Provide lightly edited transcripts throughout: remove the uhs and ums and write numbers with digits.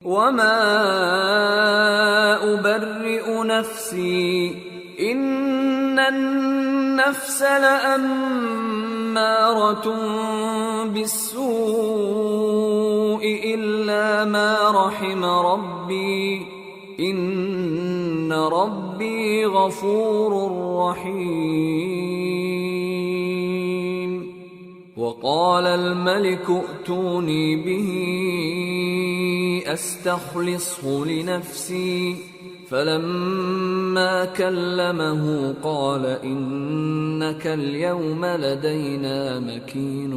وما أبرئ نفسي إن النفس لأمارة بالسوء إلا ما رحم ربي إن ربي غفور رحيم وقال الملك ائتوني به استخلصه لنفسي فلما كلمه قال إنك اليوم لدينا مكين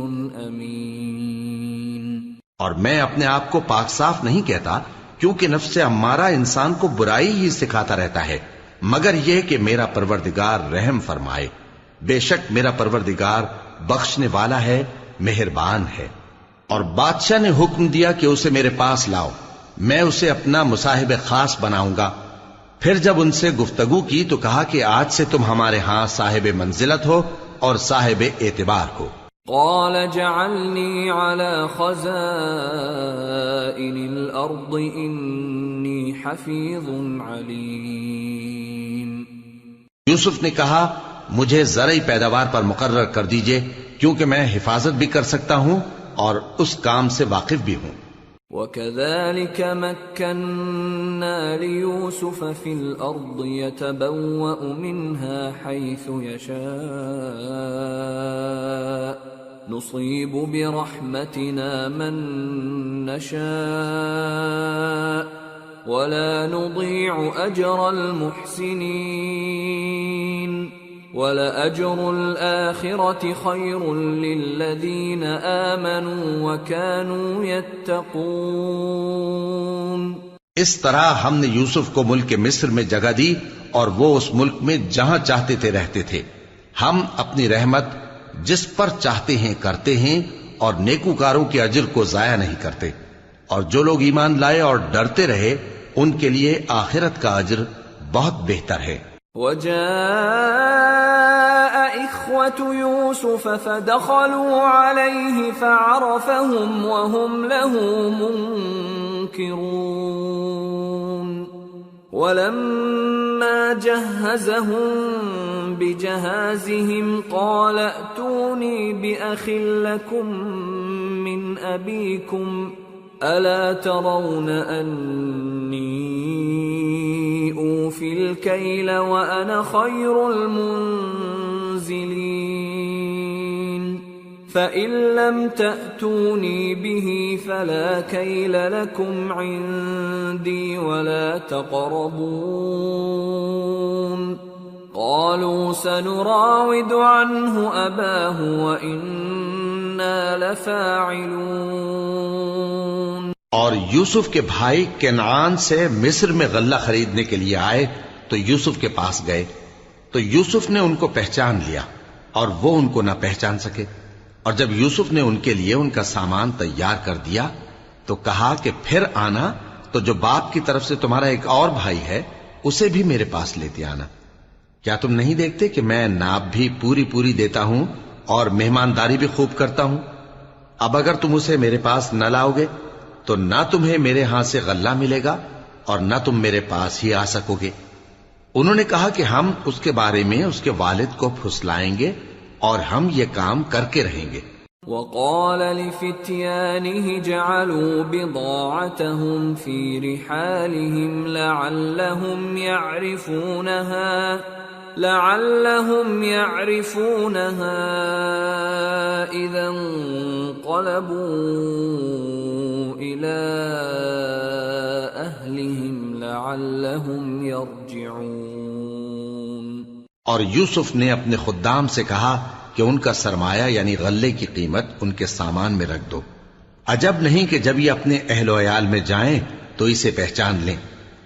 أمين۔ اور میں اپنے آپ کو پاک صاف نہیں کہتا، کیونکہ نفس امارہ انسان کو برائی ہی سکھاتا رہتا ہے، مگر یہ کہ میرا پروردگار رحم فرمائے۔ بے شک میرا پروردگار بخشنے والا ہے، مہربان ہے۔ اور بادشاہ نے حکم دیا کہ اسے میرے پاس لاؤ، میں اسے اپنا مصاحب خاص بناؤں گا۔ پھر جب ان سے گفتگو کی تو کہا کہ آج سے تم ہمارے ہاں صاحب منزلت ہو اور صاحب اعتبار ہو۔ قال جعلني على خزائن الأرض إني حفيظ عليم۔ یوسف نے کہا مجھے زرعی پیداوار پر مقرر کر دیجئے، کیونکہ میں حفاظت بھی کر سکتا ہوں اور اس کام سے واقف بھی ہوں۔ وَكَذَلِكَ مَكَّنَّا لِيُوسُفَ فِي الْأَرْضِ يَتَبَوَّأُ مِنْهَا حَيْثُ يَشَاءُ نُصِيبُ بِرَحْمَتِنَا مَن نَّشَاءُ وَلَا نُضِيعُ أَجْرَ الْمُحْسِنِينَ وَلَأَجْرُ الْآخِرَةِ خَيْرٌ لِّلَّذِينَ آمَنُوا وَكَانُوا يَتَّقُونَ۔ اس طرح ہم نے یوسف کو ملک مصر میں جگہ دی اور وہ اس ملک میں جہاں چاہتے تھے رہتے تھے۔ ہم اپنی رحمت جس پر چاہتے ہیں کرتے ہیں اور نیکوکاروں کے اجر کو ضائع نہیں کرتے، اور جو لوگ ایمان لائے اور ڈرتے رہے ان کے لیے آخرت کا اجر بہت بہتر ہے۔ وجاء إخوة يوسف فدخلوا عليه فعرفهم وهم له منكرون ولما جهزهم بجهازهم قال ائتوني بأخ لكم من أبيكم ألا ترون أني أوفي الكيل وأنا خير المنزلين فإن لم تأتوني به فلا كيل لكم عندي ولا تقربون قالوا سنراود عنه أباه وإنا لفاعلون۔ اور یوسف کے بھائی کنعان سے مصر میں غلہ خریدنے کے لیے آئے تو یوسف کے پاس گئے تو یوسف نے ان کو پہچان لیا اور وہ ان کو نہ پہچان سکے، اور جب یوسف نے ان کے لیے ان کا سامان تیار کر دیا تو کہا کہ پھر آنا تو جو باپ کی طرف سے تمہارا ایک اور بھائی ہے اسے بھی میرے پاس لیتے آنا۔ کیا تم نہیں دیکھتے کہ میں ناب بھی پوری پوری دیتا ہوں اور مہمانداری بھی خوب کرتا ہوں؟ اب اگر تم اسے میرے پاس نہ لاؤ گے تو نہ تمہیں میرے ہاں سے غلہ ملے گا اور نہ تم میرے پاس ہی آ سکو گے۔ انہوں نے کہا کہ ہم اس کے بارے میں اس کے والد کو پھسلائیں گے اور ہم یہ کام کر کے رہیں گے۔ وقال لفتيانه جعلوا بضاعتهم في رحالهم لعلهم يعرفونها إذا انقلبوا إلى أهلهم لعلهم يرجعون۔ اور یوسف نے اپنے خدام سے کہا کہ ان کا سرمایہ یعنی غلے کی قیمت ان کے سامان میں رکھ دو، عجب نہیں کہ جب یہ اپنے اہل و عیال میں جائیں تو اسے پہچان لیں،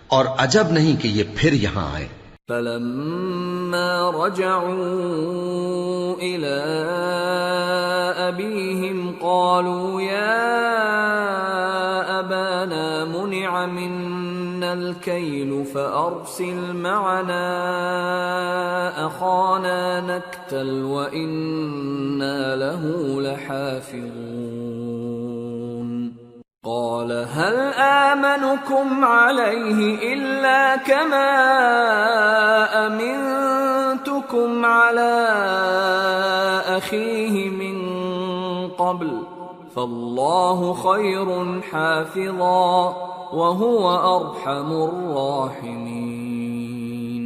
اور عجب نہیں کہ یہ پھر یہاں آئیں۔ فلما رجعوا إلى أبيهم قالوا يا أبانا منع منا الكيل فأرسل معنا أخانا نكتل وإنا له لحافظون قال هل آمنكم عليه إلا كما أمنتكم على أخيه من قبل فالله خير حافظا وهو أرحم الراحمين۔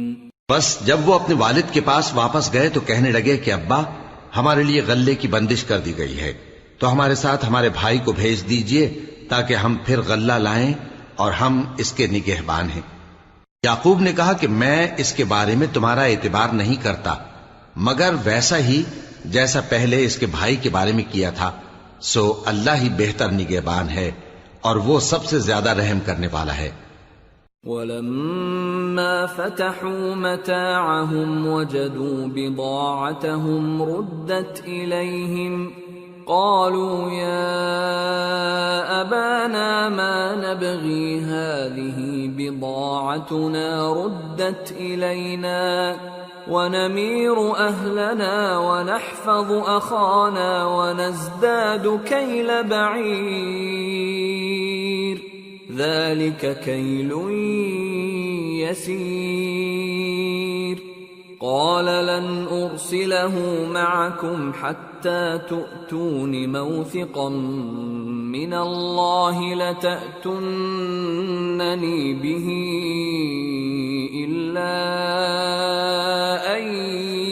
بس جب وہ اپنے والد کے پاس واپس گئے تو کہنے لگے کہ ابا، ہمارے لیے غلے کی بندش کر دی گئی ہے، تو ہمارے ساتھ ہمارے بھائی کو بھیج دیجئے تاکہ ہم پھر غلہ لائیں اور ہم اس کے نگہبان ہیں۔ یعقوب نے کہا کہ میں اس کے بارے میں تمہارا اعتبار نہیں کرتا مگر ویسا ہی جیسا پہلے اس کے بھائی کے بارے میں کیا تھا، سو اللہ ہی بہتر نگہبان ہے اور وہ سب سے زیادہ رحم کرنے والا ہے۔ وَلَمَّا فَتَحُوا مَتَاعَهُمْ وَجَدُوا بِضَاعَتَهُمْ رُدَّتْ إِلَيْهِمْ قالوا يا أبانا ما نبغي هذه بضاعتنا ردت إلينا ونمير أهلنا ونحفظ أخانا ونزداد كيل بعير ذلك كيل يسير قال لن أرسله معكم حتى تؤتون موثقا من الله لتأتونني به إلا أن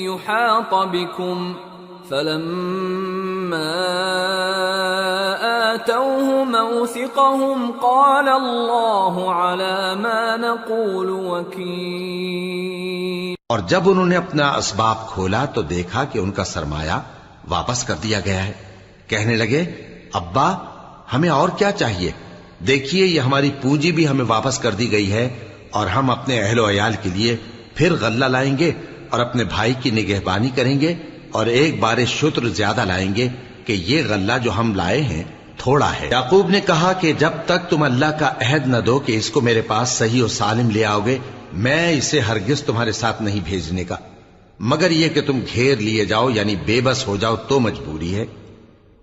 يحاط بكم فلما آتوه موثقهم قال الله على ما نقول وكيل۔ اور جب انہوں نے اپنا اسباب کھولا تو دیکھا کہ ان کا سرمایہ واپس کر دیا گیا ہے۔ کہنے لگے ابا ہمیں اور کیا چاہیے، دیکھیے یہ ہماری پونجی بھی ہمیں واپس کر دی گئی ہے اور ہم اپنے اہل و عیال کے لیے پھر غلہ لائیں گے اور اپنے بھائی کی نگہبانی کریں گے اور ایک بار شتر زیادہ لائیں گے کہ یہ غلہ جو ہم لائے ہیں تھوڑا ہے۔ یعقوب نے کہا کہ جب تک تم اللہ کا عہد نہ دو کہ اس کو میرے پاس صحیح و سالم لے آؤ گے میں اسے ہرگز تمہارے ساتھ نہیں بھیجنے کا، مگر یہ کہ تم گھیر لیے جاؤ یعنی بے بس ہو جاؤ تو مجبوری ہے۔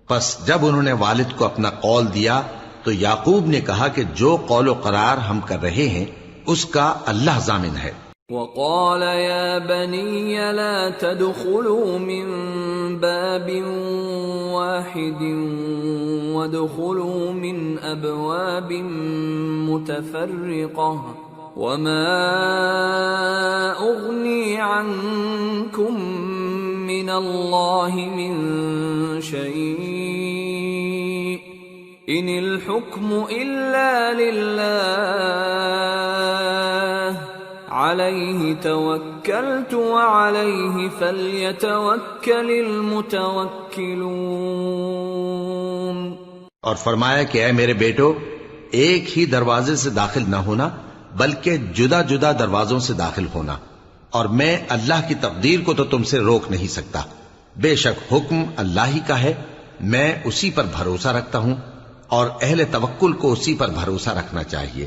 پس جب انہوں نے والد کو اپنا قول دیا تو یعقوب نے کہا کہ جو قول و قرار ہم کر رہے ہیں اس کا اللہ ضامن ہے۔ وقال يا بني لا تدخلوا من باب واحد وادخلوا من أبواب متفرقة وما أغني عنكم من الله من شيء إن الحكم إلا لله عليه توكلت وعليه فليتوكل المتوكلون۔ اور فرمایا کہ اے میرے بیٹو ایک ہی دروازے سے داخل نہ ہونا بلکہ جدا جدا دروازوں سے داخل ہونا، اور میں اللہ کی تقدیر کو تو تم سے روک نہیں سکتا، بے شک حکم اللہ ہی کا ہے، میں اسی پر بھروسہ رکھتا ہوں اور اہل توکل کو اسی پر بھروسہ رکھنا چاہیے۔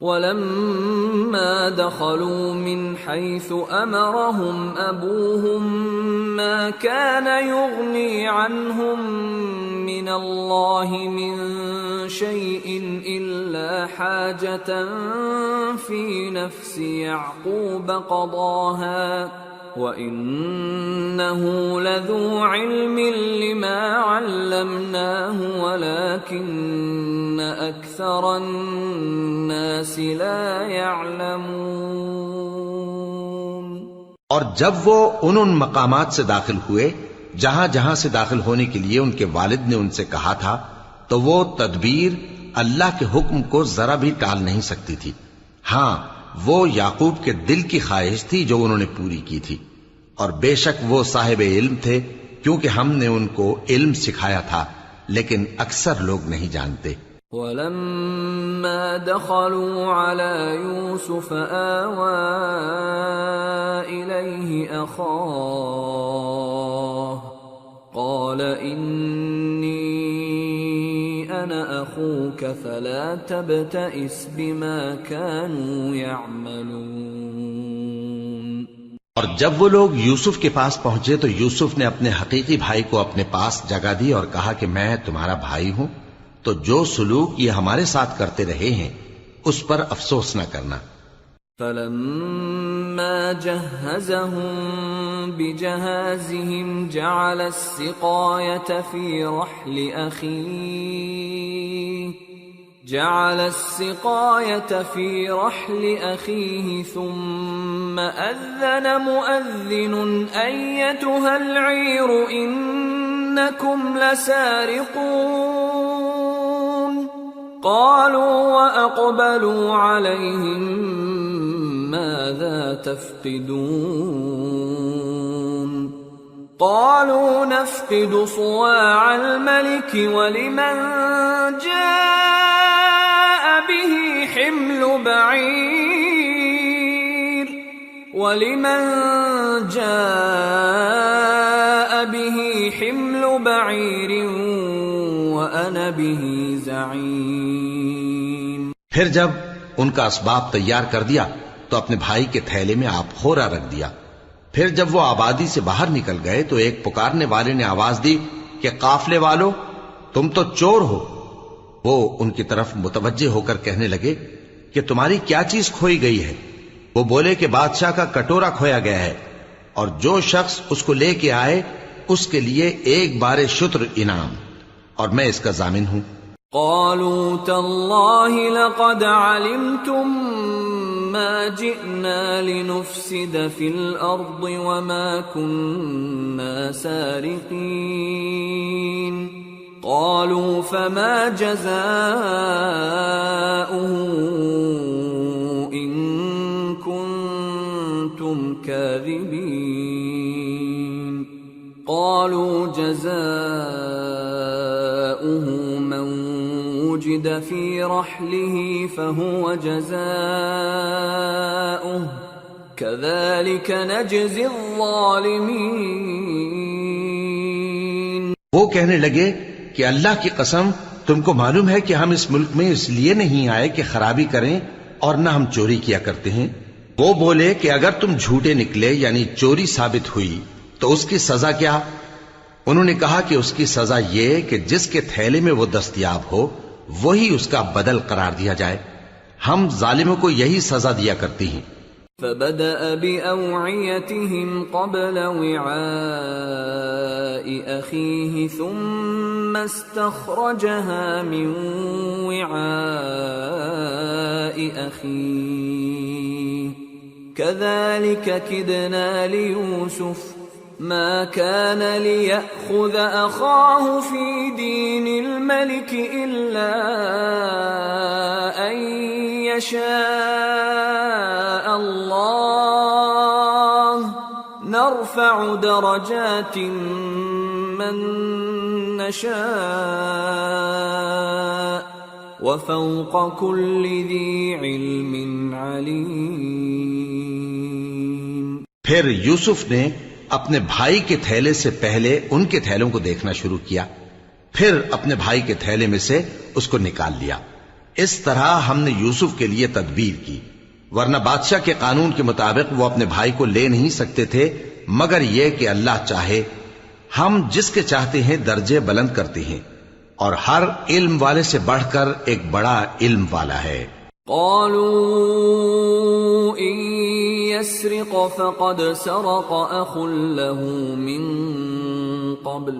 وَلَمَّا دَخَلُوا مِنْ حَيْثُ أَمَرَهُمْ أَبُوهُمْ مَا كَانَ يُغْنِي عَنْهُمْ مِنَ اللَّهِ مِنْ شَيْءٍ إِلَّا حَاجَةً فِي نَفْسِ يَعْقُوبَ قَضَاهَا وَإِنَّهُ لَذُو عِلْمٍ لِمَا عَلَّمْنَاهُ وَلَكِنَّ أَكْثَرَ النَّاسِ لَا يَعْلَمُونَ۔ اور جب وہ ان مقامات سے داخل ہوئے جہاں جہاں سے داخل ہونے کے لیے ان کے والد نے ان سے کہا تھا تو وہ تدبیر اللہ کے حکم کو ذرا بھی ٹال نہیں سکتی تھی، ہاں وہ یعقوب کے دل کی خواہش تھی جو انہوں نے پوری کی تھی، اور بے شک وہ صاحب علم تھے کیونکہ ہم نے ان کو علم سکھایا تھا، لیکن اکثر لوگ نہیں جانتے۔ وَلَمَّا دَخَلُوا عَلَى يُوسُفَ آوَى إِلَيْهِ أَخَاهُ قَالَ إِنِّي أَنَا أَخُوكَ فَلَا تَبْتَئِسْ بِمَا كَانُوا يَعْمَلُونَ۔ اور جب وہ لوگ یوسف کے پاس پہنچے تو یوسف نے اپنے حقیقی بھائی کو اپنے پاس جگہ دی اور کہا کہ میں تمہارا بھائی ہوں، تو جو سلوک یہ ہمارے ساتھ کرتے رہے ہیں اس پر افسوس نہ کرنا۔ فلما جهزهم بجهازهم جعل السقاية في رحل أخيه ثم أذن مؤذن أيتها العير إنكم لسارقون قالوا وأقبلوا عليهم ماذا تفقدون قالوا نفقد صواع الملك ولمن جاء به حمل بعير وأنا به زعيم۔ پھر جب ان کا اسباب تیار کر دیا تو اپنے بھائی کے تھیلے میں آپ خورا رکھ دیا۔ پھر جب وہ آبادی سے باہر نکل گئے تو ایک پکارنے والے نے آواز دی کہ قافلے والو تم تو چور ہو۔ وہ ان کی طرف متوجہ ہو کر کہنے لگے کہ تمہاری کیا چیز کھوئی گئی ہے؟ وہ بولے کہ بادشاہ کا کٹورا کھویا گیا ہے، اور جو شخص اس کو لے کے آئے اس کے لیے ایک بار شتر انعام، اور میں اس کا ضامن ہوں۔ قالوا تالله لقد علمتم ما جئنا لنفسد في الأرض وما كنا سارقين قالوا فما جزاؤه إن كنتم كاذبين قالوا جزاؤه من وجد في رحله فهو جزاؤه كذلك نجزي الظالمين۔ وہ کہنے لگے کہ اللہ کی قسم تم کو معلوم ہے کہ ہم اس ملک میں اس لیے نہیں آئے کہ خرابی کریں اور نہ ہم چوری کیا کرتے ہیں۔ وہ بولے کہ اگر تم جھوٹے نکلے یعنی چوری ثابت ہوئی تو اس کی سزا کیا؟ انہوں نے کہا کہ اس کی سزا یہ کہ جس کے تھیلے میں وہ دستیاب ہو وہی اس کا بدل قرار دیا جائے، ہم ظالموں کو یہی سزا دیا کرتی ہیں۔ فبدأ بأوعيتهم قبل وعاء أخيه ثم استخرجها من وعاء أخيه كذلك كدنا ليوسف ما كان ليأخذ أخاه في دين الملك إلا أن يشاء الله نرفع درجات من نشاء وفوق كل ذي علم عليم۔ پھر یوسف نے اپنے بھائی کے تھیلے سے پہلے ان کے تھیلوں کو دیکھنا شروع کیا، پھر اپنے بھائی کے تھیلے میں سے اس کو نکال لیا۔ اس طرح ہم نے یوسف کے لیے تدبیر کی، ورنہ بادشاہ کے قانون کے مطابق وہ اپنے بھائی کو لے نہیں سکتے تھے مگر یہ کہ اللہ چاہے۔ ہم جس کے چاہتے ہیں درجے بلند کرتے ہیں، اور ہر علم والے سے بڑھ کر ایک بڑا علم والا ہے۔ قالوا إن يسرق فقد سرق أخ له من قبل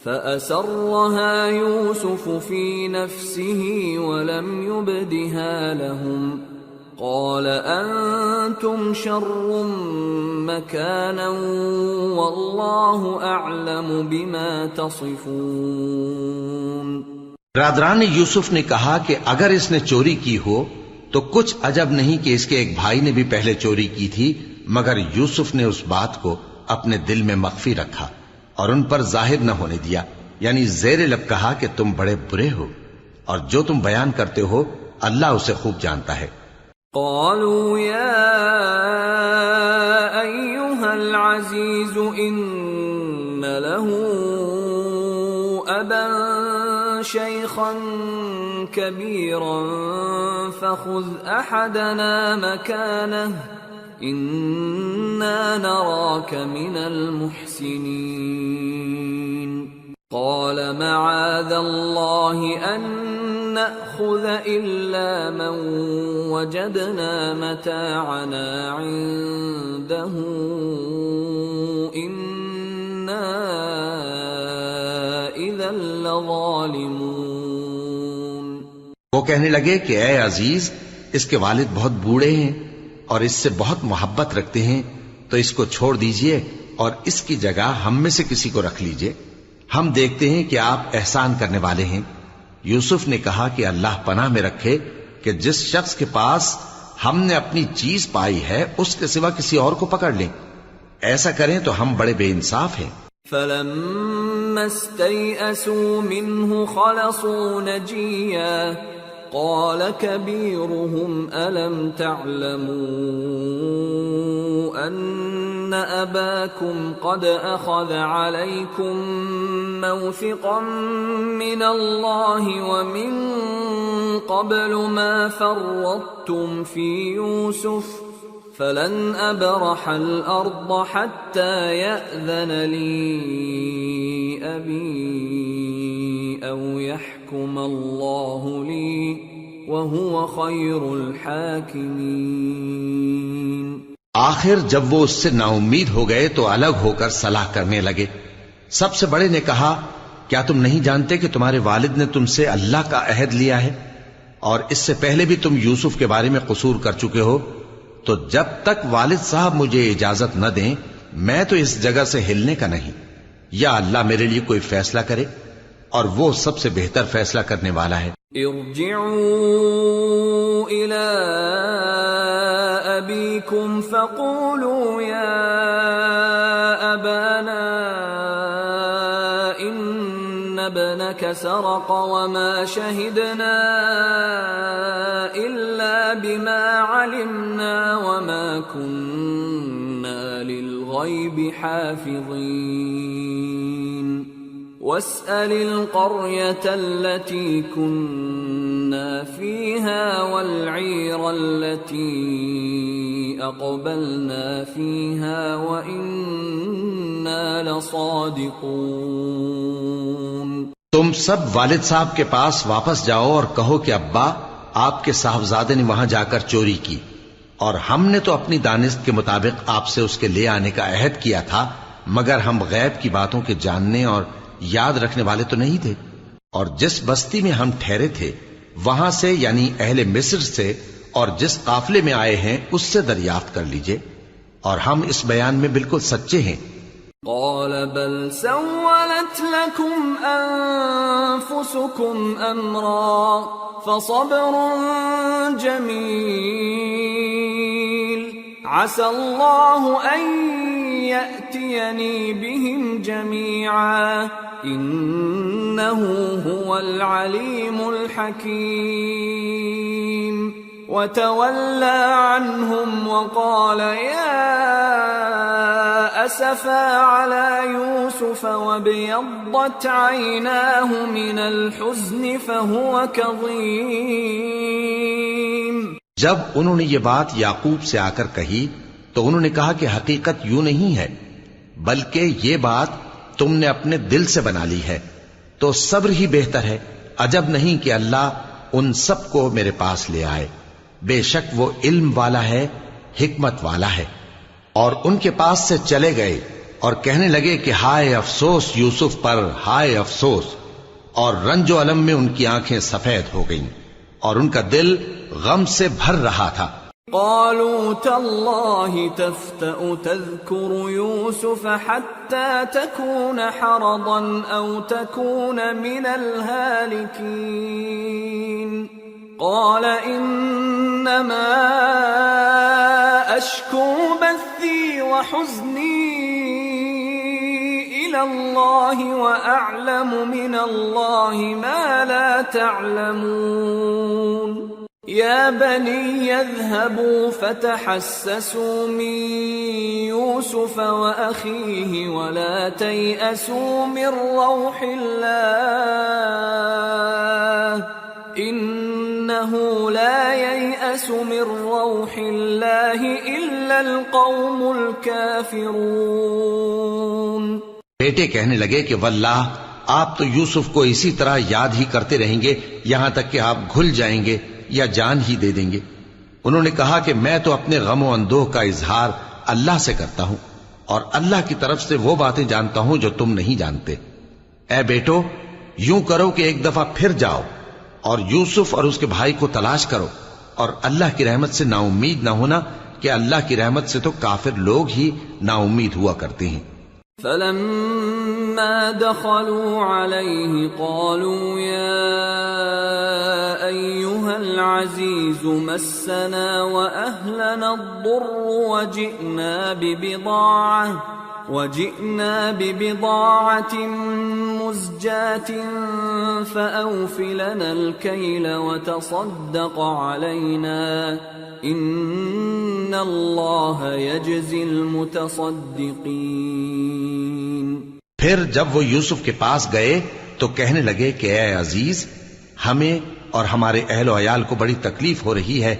فأسرها يوسف في نفسه ولم يبدها لهم قال أنتم شر مكانا والله أعلم بما تصفون۔ برادران یوسف نے کہا کہ اگر اس نے چوری کی ہو تو کچھ عجب نہیں کہ اس کے ایک بھائی نے بھی پہلے چوری کی تھی، مگر یوسف نے اس بات کو اپنے دل میں مخفی رکھا اور ان پر ظاہر نہ ہونے دیا، یعنی زیر لب کہا کہ تم بڑے برے ہو، اور جو تم بیان کرتے ہو اللہ اسے خوب جانتا ہے۔ قالوا يا أيها العزيز إن له أبا شيخا كبيرا فخذ أحدنا مكانه إنا نراك من المحسنين۔ قال معاذ الله أن نأخذ إلا من وجدنا متاعنا عنده إنا إذا لظالمون. وہ کہنے لگے کہ اے عزیز، اس کے والد بہت بوڑھے ہیں اور اس سے بہت محبت رکھتے ہیں، تو اس کو چھوڑ دیجئے اور اس کی جگہ ہم میں سے کسی کو رکھ لیجئے، ہم دیکھتے ہیں کہ آپ احسان کرنے والے ہیں. یوسف نے کہا کہ اللہ پناہ میں رکھے کہ جس شخص کے پاس ہم نے اپنی چیز پائی ہے اس کے سوا کسی اور کو پکڑ لیں. ایسا کریں تو ہم بڑے بے انصاف ہیں. فَلَمَّا اسْتَيْأَسُوا مِنْهُ خَلَصُوا نَجِيًّا قَالَ كَبِيرُهُمْ أَلَمْ تَعْلَمُوا أَنَّ أَبَاكُمْ قَدْ أَخَذَ عَلَيْكُمْ مَوْثِقًا مِّنَ اللَّهِ وَمِن قَبْلُ مَا فَرَّطتُمْ فِي يُوسُفَ فَلَنْ أَبْرَحَ الْأَرْضَ حَتَّى يَأْذَنَ لِي أَبِي أَوْ يَحْكُمَ اللَّهُ لِي وَهُوَ خَيْرُ الْحَاكِمِينَ. آخر جب وہ اس سے نا امید ہو گئے تو الگ ہو کر صلاح کرنے لگے. سب سے بڑے نے کہا، کیا تم نہیں جانتے کہ تمہارے والد نے تم سے اللہ کا عہد لیا ہے اور اس سے پہلے بھی تم یوسف کے بارے میں قصور کر چکے ہو؟ تو جب تک والد صاحب مجھے اجازت نہ دیں میں تو اس جگہ سے ہلنے کا نہیں، یا اللہ میرے لیے کوئی فیصلہ کرے اور وہ سب سے بہتر فیصلہ کرنے والا ہے. ارجعوا إلى أبيكم فقولوا يا أبانا إن ابنك سرق وما شهدنا إلا بما علمنا وما كنا للغيب حافظين واسأل القرية التي كنا فيها والعير التي أقبلنا فيها وإنا لصادقون. تم سب والد صاحب کے پاس واپس جاؤ اور کہو کہ ابا، آپ کے صاحبزادے نے وہاں جا کر چوری کی اور ہم نے تو اپنی دانست کے مطابق آپ سے اس کے لے آنے کا عہد کیا تھا، مگر ہم غیب کی باتوں کے جاننے اور یاد رکھنے والے تو نہیں تھے. اور جس بستی میں ہم ٹھہرے تھے وہاں سے یعنی اہل مصر سے اور جس قافلے میں آئے ہیں اس سے دریافت کر لیجئے، اور ہم اس بیان میں بالکل سچے ہیں. قال بل سولت لكم أنفسكم أمرا فصبر جميل عسى الله أن يأتيني بهم جميعا إنه هو العليم الحكيم. وتولى عنهم وقال يا أسفا على يوسف وابيضت عيناه من الحزن فهو كظيم. جب انہوں نے یہ بات یعقوب سے آ کر کہی تو انہوں نے کہا کہ حقیقت یوں نہیں ہے، بلکہ یہ بات تم نے اپنے دل سے بنا لی ہے، تو صبر ہی بہتر ہے. عجب نہیں کہ اللہ ان سب کو میرے پاس لے آئے، بے شک وہ علم والا ہے، حکمت والا ہے. اور ان کے پاس سے چلے گئے اور کہنے لگے کہ ہائے افسوس یوسف پر، ہائے افسوس. اور رنج و الم میں ان کی آنکھیں سفید ہو گئیں اور ان کا دل غم سے بھر رہا تھا. قالوا تالله تفتأ تذكر يوسف حتى تكون حرضا أو تكون من الهالكين. قال إنما أشكو بثي وحزني إلى الله وأعلم من الله ما لا تعلمون. يا بني اذهبوا فتحسسوا من يوسف وأخيه ولا تيأسوا من روح الله إنه لا ييأس من روح الله إلا القوم الكافرون. بیٹے کہنے لگے کہ واللہ آپ تو یوسف کو اسی طرح یاد ہی کرتے رہیں گے یہاں تک کہ آپ گھل جائیں گے یا جان ہی دے دیں گے۔ انہوں نے کہا کہ میں تو اپنے غم و اندوہ کا اظہار اللہ سے کرتا ہوں اور اللہ کی طرف سے وہ باتیں جانتا ہوں جو تم نہیں جانتے۔ اے بیٹو، یوں کرو کہ ایک دفعہ پھر جاؤ اور یوسف اور اس کے بھائی کو تلاش کرو، اور اللہ کی رحمت سے نا امید نہ ہونا کہ اللہ کی رحمت سے تو کافر لوگ ہی نا امید ہوا کرتے ہیں۔ فلما دخلوا عليه قالوا يا أيها العزيز مسنا وأهلنا الضر وجئنا ببضاعة مزجاة فأوف لنا الكيل وتصدق علينا إن الله يجزي المتصدقين۔ پھر جب وہ یوسف کے پاس گئے تو کہنے لگے کہ اے عزیز، ہمیں اور ہمارے اہل و عیال کو بڑی تکلیف ہو رہی ہے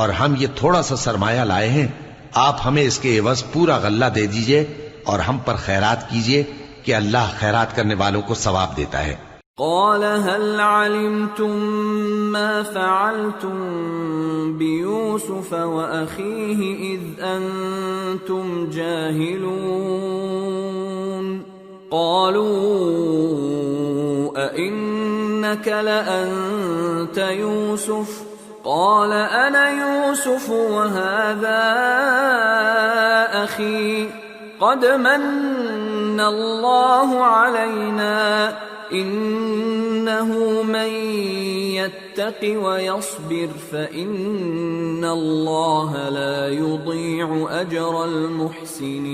اور ہم یہ تھوڑا سا سرمایہ لائے ہیں، آپ ہمیں اس کے عوض پورا غلہ دے دیجئے اور ہم پر خیرات کیجئے کہ اللہ خیرات کرنے والوں کو ثواب دیتا ہے۔ قال هل علمتم ما فعلتم بيوسف وأخيه إذ أنتم جاهلون؟ قالوا أئنك لأنت يوسف؟ قال أنا يوسف وهذا أخي قد من الله علينا إنه من يتق ويصبر فإن الله لا يضيع أجر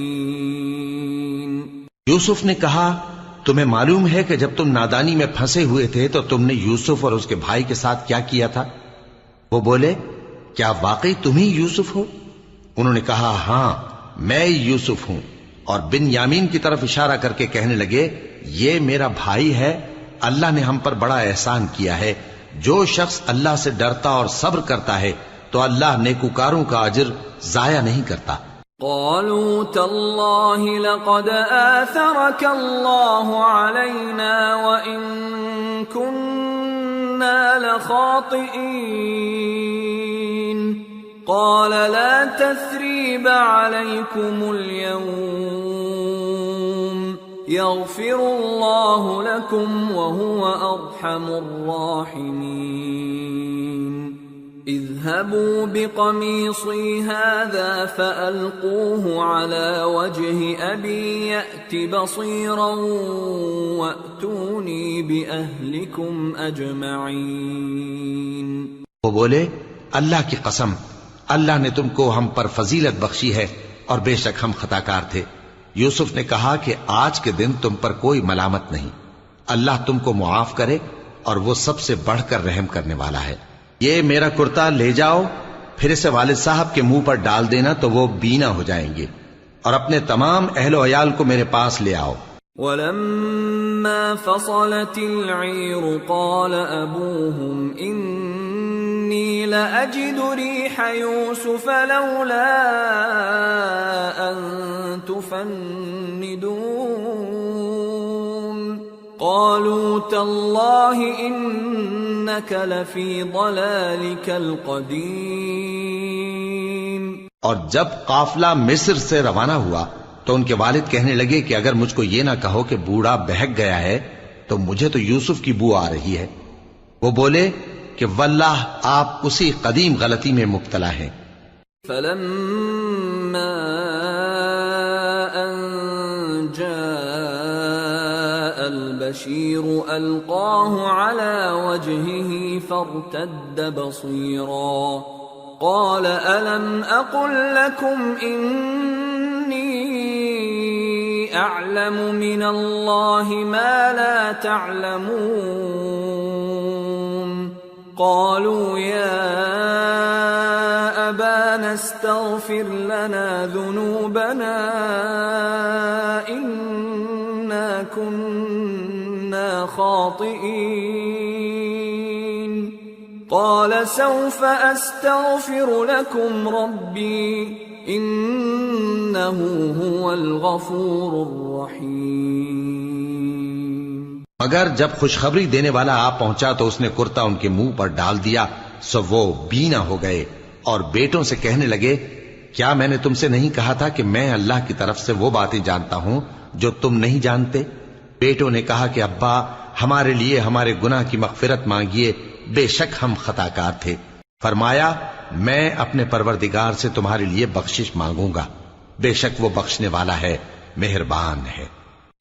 المحسنين۔ یوسف نے کہا تمہیں معلوم ہے کہ جب تم نادانی میں پھنسے ہوئے تھے تو تم نے یوسف اور اس کے بھائی کے ساتھ کیا کیا تھا؟ وہ بولے کیا واقعی تم ہی یوسف ہو؟ انہوں نے کہا ہاں میں یوسف ہوں، اور بن یامین کی طرف اشارہ کر کے کہنے لگے یہ میرا بھائی ہے، اللہ نے ہم پر بڑا احسان کیا ہے، جو شخص اللہ سے ڈرتا اور صبر کرتا ہے تو اللہ نیکوکاروں کا اجر ضائع نہیں کرتا۔ قالوا تالله لقد آثرك الله علينا وإن كنا لخاطئين قال لا تثريب عليكم اليوم يغفر الله لكم وهو أرحم الراحمين اذهبوا بقميصي هذا فألقوه على وجه أبي يأت بصيرا وأتوني بأهلكم أجمعين۔ وہ بولے اللہ کی قسم، اللہ نے تم کو ہم پر فضیلت بخشی ہے اور بے شک ہم خطا کار تھے۔ یوسف نے کہا کہ آج کے دن تم پر کوئی ملامت نہیں، اللہ تم کو معاف کرے اور وہ سب سے بڑھ کر رحم کرنے والا ہے۔ یہ میرا کرتا لے جاؤ، پھر اسے والد صاحب کے منہ پر ڈال دینا تو وہ بینا ہو جائیں گے، اور اپنے تمام اہل و عیال کو میرے پاس لے آؤ۔ وَلَمَّا فَصَلَتِ الْعِيرُ قَالَ أَبُوهُمْ إِنِّي لَأَجِدُ رِيحَ يُوسُفَ لَوْلَا أَن تُفَنِّدُونَ قَالُوا تَاللَّهِ إِنَّكَ لَفِي ضَلَالِكَ الْقَدِيمِ۔ اور جب قافلہ مصر سے روانہ ہوا تو ان کے والد کہنے لگے کہ اگر مجھ کو یہ نہ کہو کہ بوڑھا بہک گیا ہے تو مجھے تو یوسف کی بو آ رہی ہے۔ وہ بولے کہ واللہ آپ اسی قدیم غلطی میں مبتلا ہیں۔ فَلَمَّا أَن جَاءَ الْبَشِيرُ أَلْقَاهُ عَلَى وَجْهِهِ فَارْتَدَّ بَصِيرًا قَالَ أَلَمْ أَقُلْ لَكُمْ إِنِّي أَعْلَمُ مِنَ اللَّهِ مَا لَا تَعْلَمُونَ قَالُوا يَا أَبَانَا اسْتَغْفِرْ لَنَا ذُنُوبَنَا إِنَّا كُنَّا خَاطِئِينَ قَالَ سَوْفَ أَسْتَغْفِرُ لَكُمْ رَبِّي إِنَّهُ هُوَ الْغَفُورُ الرَّحِيمُ۔ مگر جب خوشخبری دینے والا آ پہنچا تو اس نے کرتا ان کے منہ پر ڈال دیا، سو وہ بینا ہو گئے اور بیٹوں سے کہنے لگے، کیا میں نے تم سے نہیں کہا تھا کہ میں اللہ کی طرف سے وہ باتیں جانتا ہوں جو تم نہیں جانتے؟ بیٹوں نے کہا کہ ابا، ہمارے لیے ہمارے گناہ کی مغفرت مانگیے، بے شک ہم خطا کار تھے۔ فرمایا، میں اپنے پروردگار سے تمہارے لیے بخشش مانگوں گا، بے شک وہ بخشنے والا ہے، مہربان ہے۔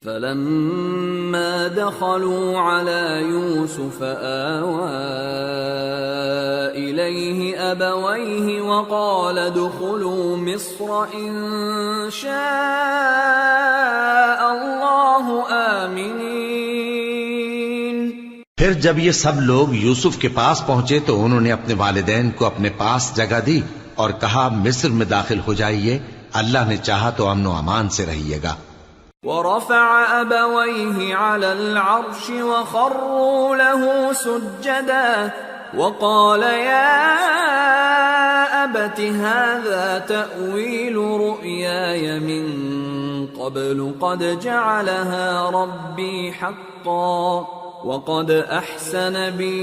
فلما دخلوا على يوسف آوى إليه أبويه وقال ادخلوا مصر إن شاء الله آمنين۔ پھر جب یہ سب لوگ یوسف کے پاس پہنچے تو انہوں نے اپنے والدین کو اپنے پاس جگہ دی اور کہا، مصر میں داخل ہو جائیے، اللہ نے چاہا تو امن و امان سے رہیے گا۔ ورفع أبويه على العرش وخروا له سجدا وقال يا أبت هذا تأويل رؤياي من قبل قد جعلها ربي حقا وقد أحسن بي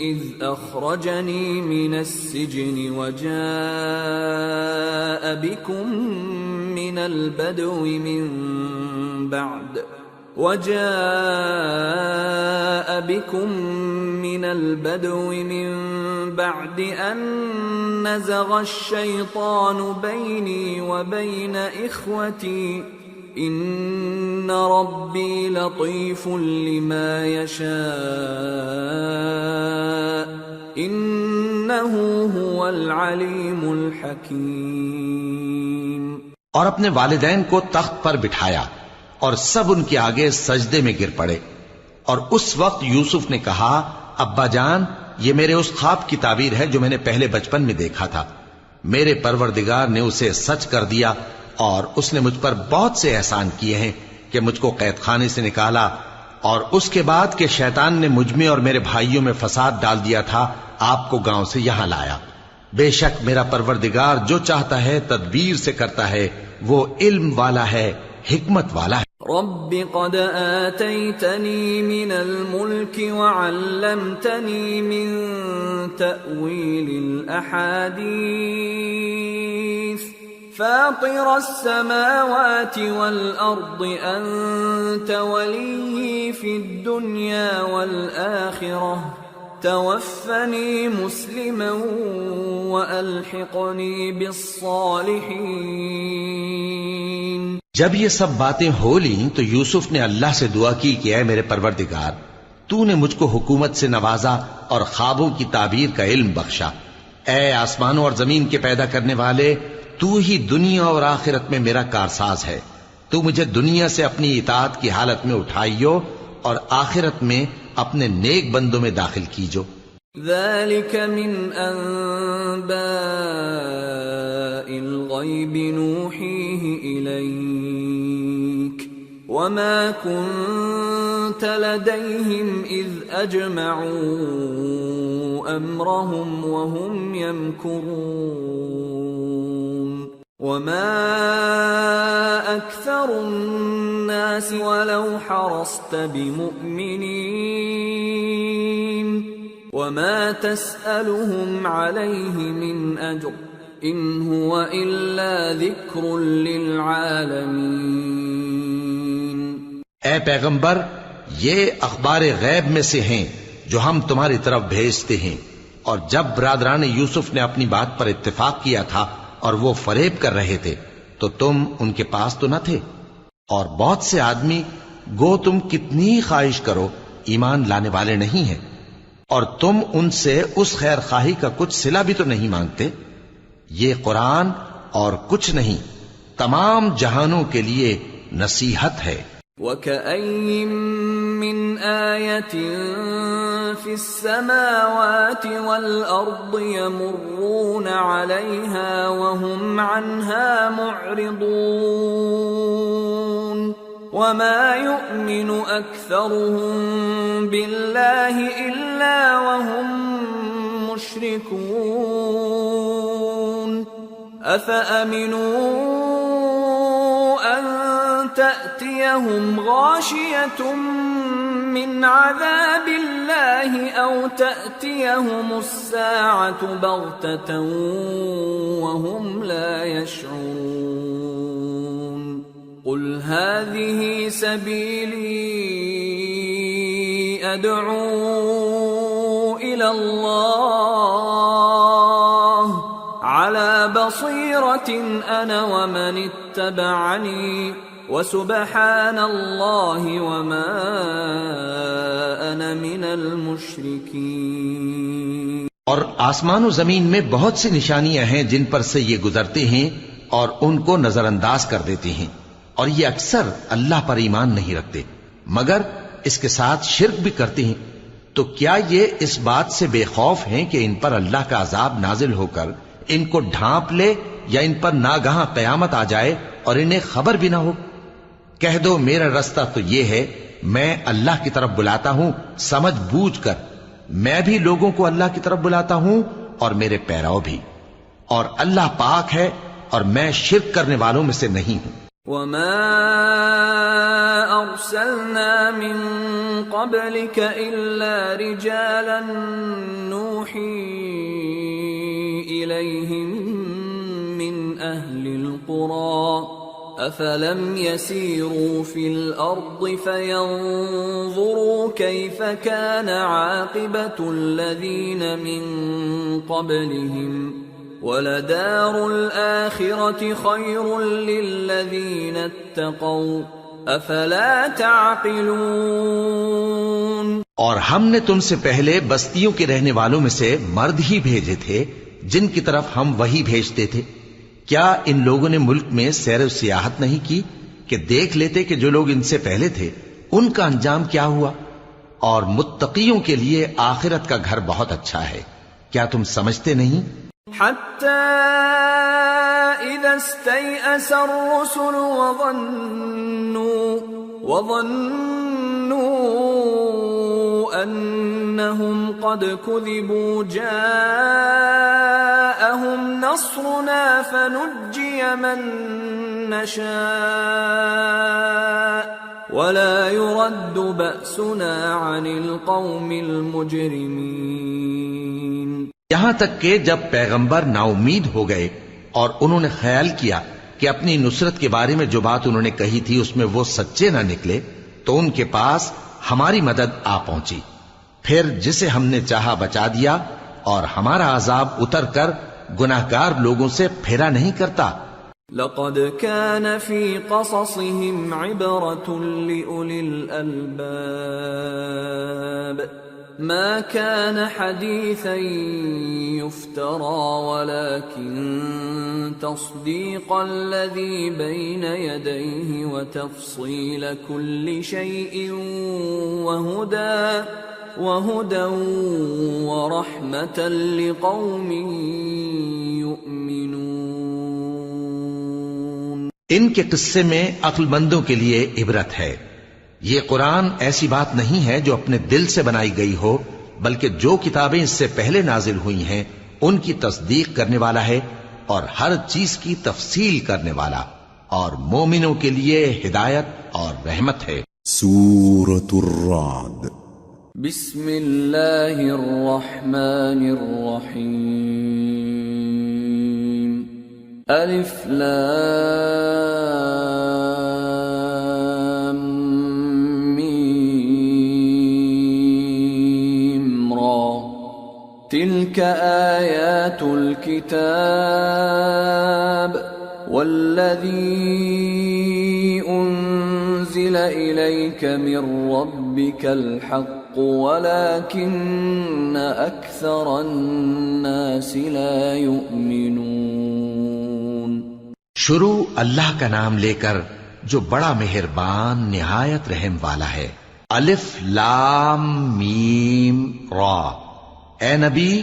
إذ أخرجني من السجن وجاء بكم من البدو من بعد أن نزغ الشيطان بيني وبين إخوتي إن ربي لطيف لما يشاء إنه هو العليم الحكيم۔ اور اپنے والدین کو تخت پر بٹھایا اور سب ان کے آگے سجدے میں گر پڑے، اور اس وقت یوسف نے کہا، ابا جان، یہ میرے اس خواب کی تعبیر ہے جو میں نے پہلے بچپن میں دیکھا تھا۔ میرے پروردگار نے اسے سچ کر دیا اور اس نے مجھ پر بہت سے احسان کیے ہیں کہ مجھ کو قید خانے سے نکالا، اور اس کے بعد کہ شیطان نے مجھ میں اور میرے بھائیوں میں فساد ڈال دیا تھا، آپ کو گاؤں سے یہاں لایا۔ بے شک میرا پروردگار جو چاہتا ہے تدبیر سے کرتا ہے، وہ علم والا ہے، حکمت والا ہے۔ رب قد آتيتني من الملك وعلمتني من تأويل الأحاديث فاطر السماوات والأرض أنت ولي في الدنيا والآخرة توفني مسلما وألحقني بالصالحين۔ جب یہ سب باتیں ہو لیں تو یوسف نے اللہ سے دعا کی کہ اے میرے پروردگار، تو نے مجھ کو حکومت سے نوازا اور خوابوں کی تعبیر کا علم بخشا۔ اے آسمانوں اور زمین کے پیدا کرنے والے، تو ہی دنیا اور آخرت میں میرا کارساز ہے۔ تو مجھے دنیا سے اپنی اطاعت کی حالت میں اٹھائیو اور آخرت میں اپنے نیک بندوں میں داخل کیجو۔ ذلك من أنباء الغيب نوحيه إليك وما كنت لديهم إذ أجمعوا أمرهم وهم يمكرون وما أكثر الناس ولو حرصت بمؤمنين وما تسألهم عليه من أجر إن هو إلا ذكر للعالمين۔ اے پیغمبر، یہ اخبار غیب میں سے ہیں جو ہم تمہاری طرف بھیجتے ہیں، اور جب برادران یوسف نے اپنی بات پر اتفاق کیا تھا اور وہ فریب کر رہے تھے تو تم ان کے پاس تو نہ تھے، اور بہت سے آدمی گو تم کتنی خواہش کرو ایمان لانے والے نہیں ہیں، اور تم ان سے اس خیر خواہی کا کچھ صلہ بھی تو نہیں مانگتے۔ یہ قرآن اور کچھ نہیں تمام جہانوں کے لیے نصیحت ہے۔ وَكَأَيٍّ مِّنْ آيَةٍ فِي السَّمَاوَاتِ وَالْأَرْضِ يَمُرُّونَ عَلَيْهَا وَهُمْ عَنْهَا مُعْرِضُونَ وَمَا يُؤْمِنُ أَكْثَرُهُم بِاللَّهِ إِلَّا وَهُم مُشْرِكُونَ أَفَأَمِنُوا أَن تَأْتِيَهُمُ تأتيهم غاشية من عذاب الله أو تأتيهم الساعة بغتة وهم لا يشعرون قل هذه سبيلي أدعو إلى الله على بصيرة أنا ومن اتبعني وسبحان الله وما أنا من المشركين۔ اور آسمان و زمین میں بہت سی نشانیاں ہیں جن پر سے یہ گزرتے ہیں اور ان کو نظر انداز کر دیتے ہیں، اور یہ اکثر اللہ پر ایمان نہیں رکھتے مگر اس کے ساتھ شرک بھی کرتے ہیں۔ تو کیا یہ اس بات سے بے خوف ہیں کہ ان پر اللہ کا عذاب نازل ہو کر ان کو ڈھانپ لے یا ان پر ناگہاں قیامت آ جائے اور انہیں خبر بھی نہ ہو؟ کہہ دو میرا رستہ تو یہ ہے، میں اللہ کی طرف بلاتا ہوں سمجھ بوجھ کر، میں بھی لوگوں کو اللہ کی طرف بلاتا ہوں اور میرے پیراو بھی، اور اللہ پاک ہے اور میں شرک کرنے والوں میں سے نہیں ہوں۔ وما أرسلنا من قبلك إلا رجالا نوحي إليهم من أهل القرى أفلم يسيروا في الأرض فينظروا كيف كان عاقبة الذين من قبلهم وَلَدَارُ الْآخِرَةِ خَيْرٌ لِّلَّذِينَ اتَّقَوْا أَفَلَا تَعْقِلُونَ۔ اور ہم نے تم سے پہلے بستیوں کے رہنے والوں میں سے مرد ہی بھیجے تھے جن کی طرف ہم وحی بھیجتے تھے۔ کیا ان لوگوں نے ملک میں سیر و سیاحت نہیں کی کہ دیکھ لیتے کہ جو لوگ ان سے پہلے تھے ان کا انجام کیا ہوا؟ اور متقیوں کے لیے آخرت کا گھر بہت اچھا ہے، کیا تم سمجھتے نہیں؟ حتى إذا استيأس الرسل وظنوا أنهم قد كذبوا جاءهم نصرنا فنجي من نشاء ولا يرد بأسنا عن القوم المجرمين۔ یہاں تک کہ جب پیغمبر نا امید ہو گئے اور انہوں نے خیال کیا کہ اپنی نصرت کے بارے میں جو بات انہوں نے کہی تھی اس میں وہ سچے نہ نکلے تو ان کے پاس ہماری مدد آ پہنچی، پھر جسے ہم نے چاہا بچا دیا، اور ہمارا عذاب اتر کر گناہگار لوگوں سے پھیرا نہیں کرتا۔ لقد كان في قصصهم عبرة لأولي الألباب ما كان حديثا يفترى ولكن تصديق الذي بين يديه وتفصيل كل شيء وهدى ورحمة لقوم يؤمنون۔ ان کے قصے میں عقل مندوں کے لیے عبرت ہے۔ یہ قرآن ایسی بات نہیں ہے جو اپنے دل سے بنائی گئی ہو، بلکہ جو کتابیں اس سے پہلے نازل ہوئی ہیں ان کی تصدیق کرنے والا ہے اور ہر چیز کی تفصیل کرنے والا، اور مومنوں کے لیے ہدایت اور رحمت ہے۔ سورة الرعد۔ بسم اللہ الرحمن الرحیم۔ الف لام تلك آيات الكتاب والذي أنزل إليك من ربك الحق ولكن أكثر الناس لا يؤمنون۔ شروع اللہ کا نام لے کر جو بڑا مہربان نہایت رحم والا ہے۔ الف لام میم را۔ اے نبی،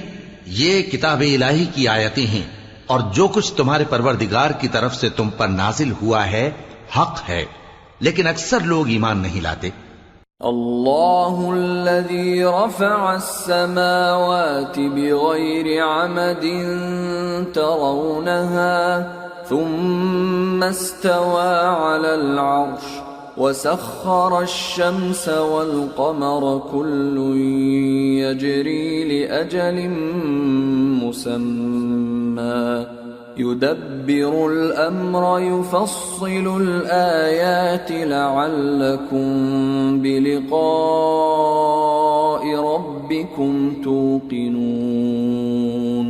یہ کتاب الہی کی آیتیں ہیں اور جو کچھ تمہارے پروردگار کی طرف سے تم پر نازل ہوا ہے حق ہے، لیکن اکثر لوگ ایمان نہیں لاتے۔ اللہ الذی رفع السماوات بغیر عمد ترونها ثم استوى على العرش وسخر الشمس والقمر كل يجري لأجل مسمى يدبر الأمر يفصل الآيات لعلكم بلقاء ربكم توقنون۔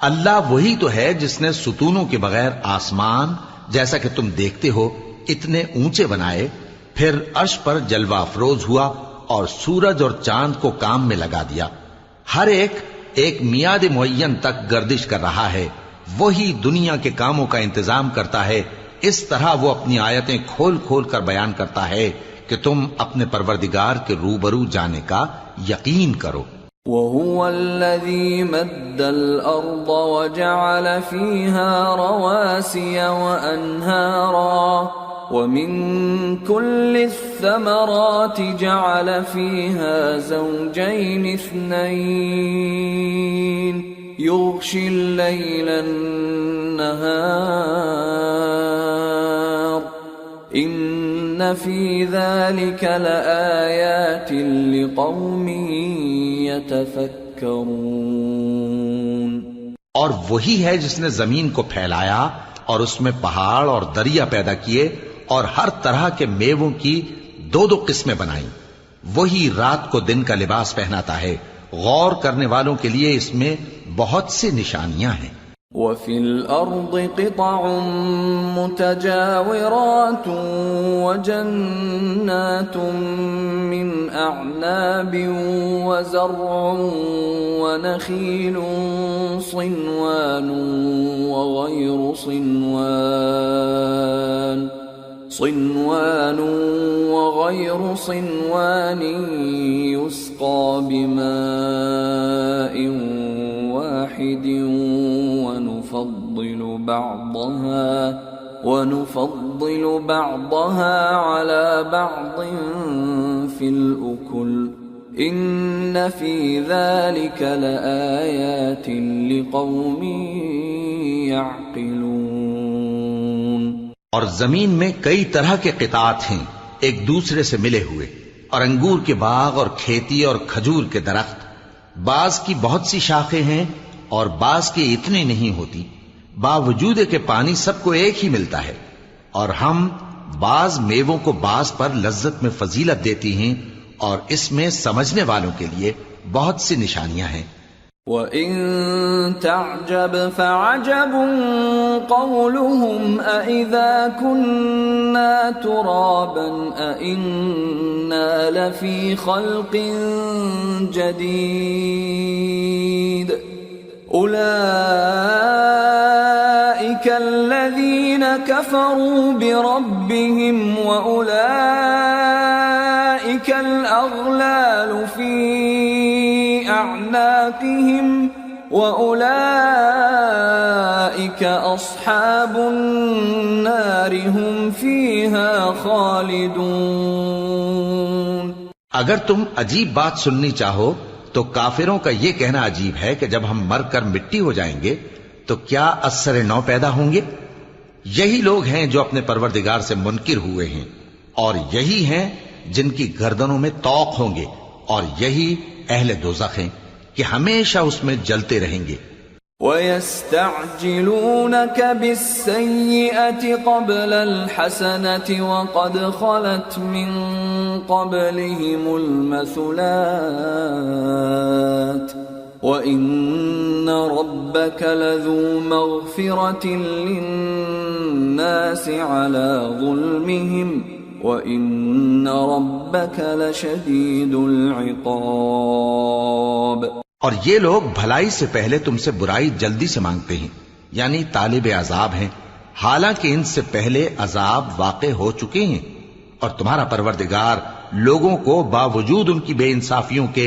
اللہ وہی تو ہے جس نے ستونوں کے بغیر آسمان جیسا کہ تم دیکھتے ہو اتنے اونچے بنائے، پھر عرش پر جلوہ افروز ہوا اور سورج اور چاند کو کام میں لگا دیا، ہر ایک میعاد معین تک گردش کر رہا ہے، وہی دنیا کے کاموں کا انتظام کرتا ہے، اس طرح وہ اپنی آیتیں کھول کھول کر بیان کرتا ہے کہ تم اپنے پروردگار کے روبرو جانے کا یقین کرو۔ وَهُوَ الَّذِي مَدَّ الْأَرْضَ وَجَعَلَ فِيهَا رَوَاسِيَ وَأَنْهَارًا وَمِن كُلِّ الثَّمَرَاتِ جَعَلَ فِيهَا زَوْجَيْنِ اثْنَيْنِ يُغْشِي اللَّيْلَ النَّهَارَ إِنَّ فِي ذَلِكَ لَآيَاتٍ لِقَوْمٍ يَتَفَكَّرُونَ۔ اور وہی ہے جس نے زمین کو پھیلایا اور اس میں پہاڑ اور دریا پیدا کیے اور ہر طرح کے میووں کی دو دو قسمیں بنائیں، وہی رات کو دن کا لباس پہناتا ہے، غور کرنے والوں کے لیے اس میں بہت سی نشانیاں ہیں۔ وَفِي الْأَرْضِ قِطَعٌ مُتَجَاوِرَاتٌ وَجَنَّاتٌ مِّنْ أَعْنَابٍ وَزَرْعٌ وَنَخِيلٌ صِنْوَانٌ وَغَيْرُ صِنْوَانٍ يُسْقَى بِمَاءٍ واحد ونفضل بعضها على بعض في الأكل إن في ذلك لآيات لقوم يعقلون۔ اور زمین میں کئی طرح کے قطعات ہیں ایک دوسرے سے ملے ہوئے، اور انگور کے باغ اور کھیتی اور کھجور کے درخت، بعض کی بہت سی شاخیں ہیں اور بعض کی اتنی نہیں ہوتی، باوجود کہ پانی سب کو ایک ہی ملتا ہے، اور ہم بعض میووں کو بعض پر لذت میں فضیلت دیتی ہیں، اور اس میں سمجھنے والوں کے لیے بہت سی نشانیاں ہیں۔ وَإِن تَعْجَبْ فَعَجَبٌ قَوْلُهُمْ أَإِذَا كُنَّا تُرَابًا أَإِنَّا لَفِي خَلْقٍ جَدِيدٍ أُولَئِكَ الَّذِينَ كَفَرُوا بِرَبِّهِمْ وَأُولَئِكَ الْأَغْلَالُ فِي أَعْنَاقِهِمْ وَأُولَئِكَ أَصْحَابُ النَّارِ هُمْ فِيهَا خَالِدُونَ۔ اگر تم عجیب بات سننی چاہو تو کافروں کا یہ کہنا عجیب ہے کہ جب ہم مر کر مٹی ہو جائیں گے تو کیا اثر نو پیدا ہوں گے؟ یہی لوگ ہیں جو اپنے پروردگار سے منکر ہوئے ہیں، اور یہی ہیں جن کی گردنوں میں طوق ہوں گے، اور یہی اہل دوزخ ہیں کہ ہمیشہ اس میں جلتے رہیں گے۔ وَيَسْتَعْجِلُونَكَ بِالسَّيِّئَةِ قَبْلَ الْحَسَنَةِ وَقَدْ خَلَتْ مِنْ قَبْلِهِمُ الْمَثُلَاتُ وَإِنَّ رَبَّكَ لَذُو مَغْفِرَةٍ لِلنَّاسِ عَلَى ظُلْمِهِمْ وَإِنَّ رَبَّكَ لَشَدِيدُ الْعِقَابِ۔ اور یہ لوگ بھلائی سے پہلے تم سے برائی جلدی سے مانگتے ہیں، یعنی طالب عذاب ہیں، حالانکہ ان سے پہلے عذاب واقع ہو چکے ہیں، اور تمہارا پروردگار لوگوں کو باوجود ان کی بے انصافیوں کے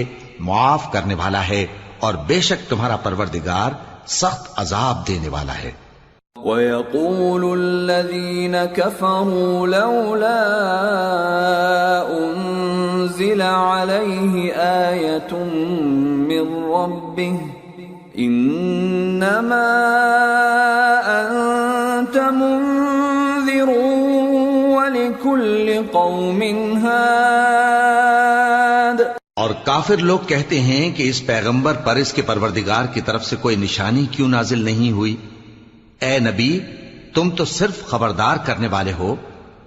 معاف کرنے والا ہے، اور بے شک تمہارا پروردگار سخت عذاب دینے والا ہے۔ وَيَقُولُ الَّذِينَ كَفَرُوا لَوْلَا أُنزِلَ عَلَيْهِ آيَةٌ مِّن رَّبِّهِ إِنَّمَا أَنتَ مُنذِرٌ وَلِكُلِّ كل قوم هاد. اور کافر لوگ کہتے ہیں کہ اس پیغمبر پر اس کے پروردگار کی طرف سے کوئی نشانی کیوں نازل نہیں ہوئی؟ اے نبی، تم تو صرف خبردار کرنے والے ہو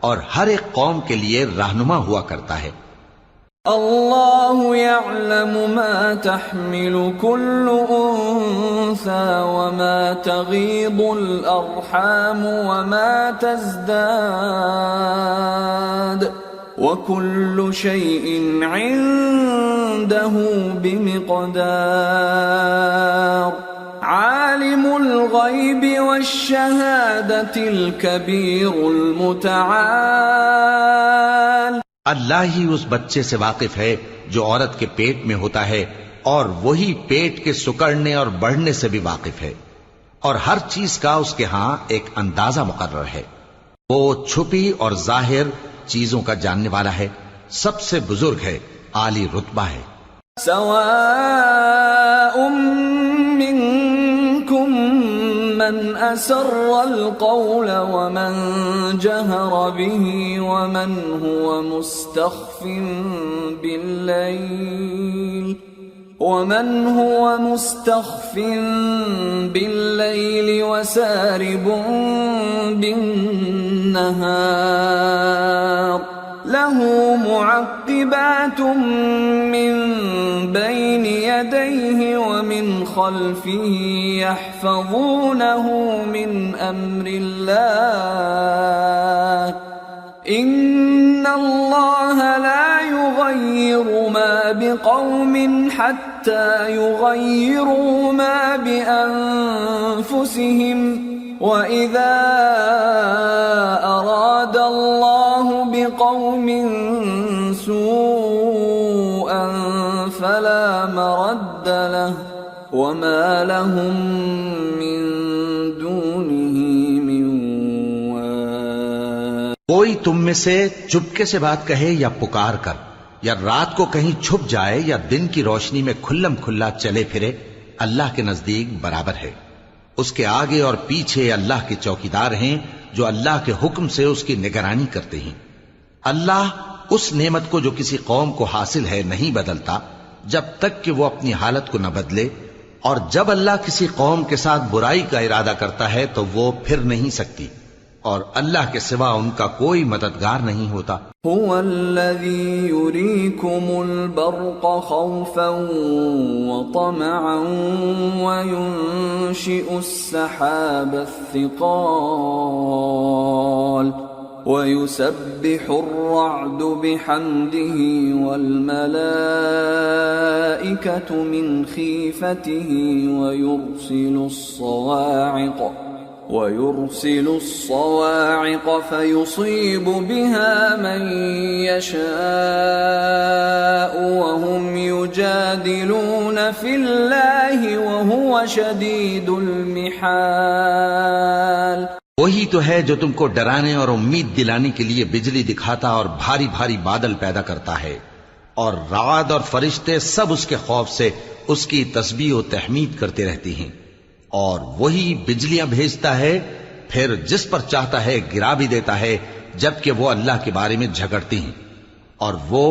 اور ہر ایک قوم کے لیے رہنما ہوا کرتا ہے. اللہ يعلم ما تحمل كل انثى وما تغيض الارحام وما تزداد وكل شيء عنده بمقدار. عالم الغيب والشهادة الكبير المتعال. اللہ ہی اس بچے سے واقف ہے جو عورت کے پیٹ میں ہوتا ہے، اور وہی پیٹ کے سکڑنے اور بڑھنے سے بھی واقف ہے، اور ہر چیز کا اس کے ہاں ایک اندازہ مقرر ہے. وہ چھپی اور ظاہر چیزوں کا جاننے والا ہے، سب سے بزرگ ہے، عالی رتبہ ہے. سواء منكم من أسر القول ومن جهر به ومن هو مستخف بالليل وسارب بالنهار. له معقبات من بين يديه ومن خلفه يحفظونه من أمر الله. إن الله لا يغير ما بقوم حتى يغيروا ما بأنفسهم. وَإِذَا أَرَادَ اللَّهُ بِقَوْمٍ سُوءًا فَلَا مَرَدَّ لَهُ وَمَا لَهُم مِّن دُونِهِ مِن وَالٍ. کوئی تم میں سے چپکے سے بات کہے یا پکار کر، یا رات کو کہیں چھپ جائے یا دن کی روشنی میں کھلم کھلا چلے پھرے، اللہ کے نزدیک برابر ہے. اس کے آگے اور پیچھے اللہ کے چوکیدار ہیں جو اللہ کے حکم سے اس کی نگرانی کرتے ہیں. اللہ اس نعمت کو جو کسی قوم کو حاصل ہے نہیں بدلتا جب تک کہ وہ اپنی حالت کو نہ بدلے، اور جب اللہ کسی قوم کے ساتھ برائی کا ارادہ کرتا ہے تو وہ پھر نہیں سکتی، اور اللہ کے سوا ان کا کوئی مددگار نہیں ہوتا. هو الذي يريكم البرق خوفا وطمعا وينشئ السحاب الثقال ويسبح الرعد بحمده والملائكة من خيفته ويرسل الصواعق فيصيب بها من يشاء وهم يجادلون في الله وهو شديد المحال. وہی تو ہے جو تم کو ڈرانے اور امید دلانے کے لیے بجلی دکھاتا اور بھاری بھاری بادل پیدا کرتا ہے، اور رعد اور فرشتے سب اس کے خوف سے اس کی تسبیح و تحمید کرتے رہتی ہیں. اور وہی بجلیاں بھیجتا ہے، پھر جس پر چاہتا ہے گرا بھی دیتا ہے، جبکہ وہ اللہ کے بارے میں جھگڑتی ہیں، اور وہ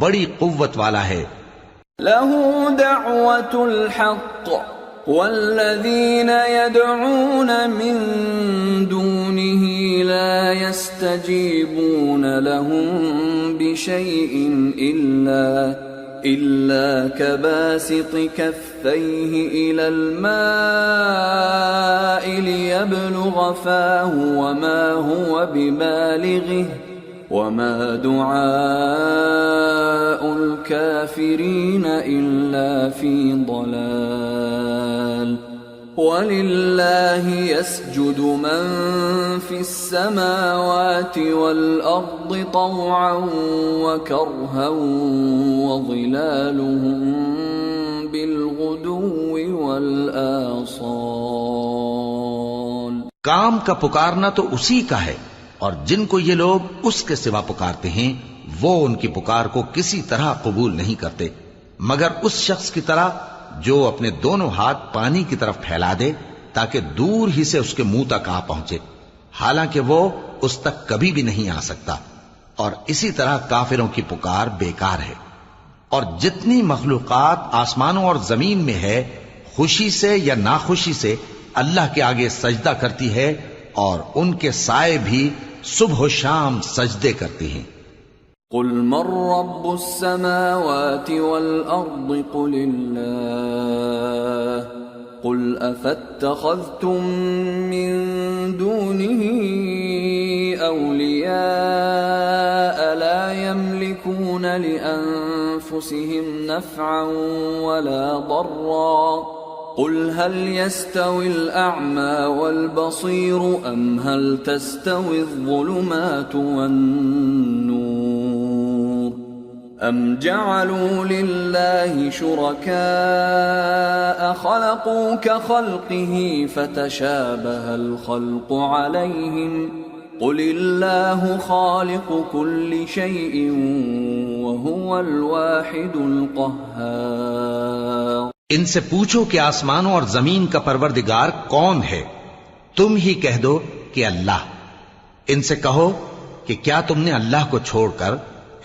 بڑی قوت والا ہے. له دعوة الحق والذين يدعون من دونه لا يستجيبون لهم بشيء إلا كباسط كفيه إلى الماء ليبلغ فاه وما هو ببالغه وما دعاء الكافرين إلا في ضلال. وَلِلَّهِ يَسْجُدُ مَن فِي السَّمَاوَاتِ وَالْأَرْضِ طَوْعًا وَكَرْهًا وَظِلَالُهُم بِالْغُدُوِّ وَالْآصَالِ. کام کا پکارنا تو اسی کا ہے، اور جن کو یہ لوگ اس کے سوا پکارتے ہیں وہ ان کی پکار کو کسی طرح قبول نہیں کرتے مگر اس شخص کی طرح جو اپنے دونوں ہاتھ پانی کی طرف پھیلا دے تاکہ دور ہی سے اس کے منہ تک آ پہنچے، حالانکہ وہ اس تک کبھی بھی نہیں آ سکتا. اور اسی طرح کافروں کی پکار بیکار ہے۔ اور جتنی مخلوقات آسمانوں اور زمین میں ہے خوشی سے یا ناخوشی سے اللہ کے آگے سجدہ کرتی ہے، اور ان کے سائے بھی صبح و شام سجدے کرتے ہیں۔ قل من رب السماوات والأرض قل الله قل أفاتخذتم من دونه أولياء لا يملكون لأنفسهم نفعا ولا ضرا قل هل يستوي الأعمى والبصير أم هل تستوي الظلمات والنور أم جعلوا لله شركاء خلقوا كخلقه فتشابه الخلق عليهم قل الله خالق كل شيء وهو الواحد القهار۔ ان سے پوچھو کہ آسمانوں اور زمین کا پروردگار کون ہے؟ تم ہی کہہ دو کہ اللہ۔ ان سے کہو کہ کیا تم نے اللہ کو چھوڑ کر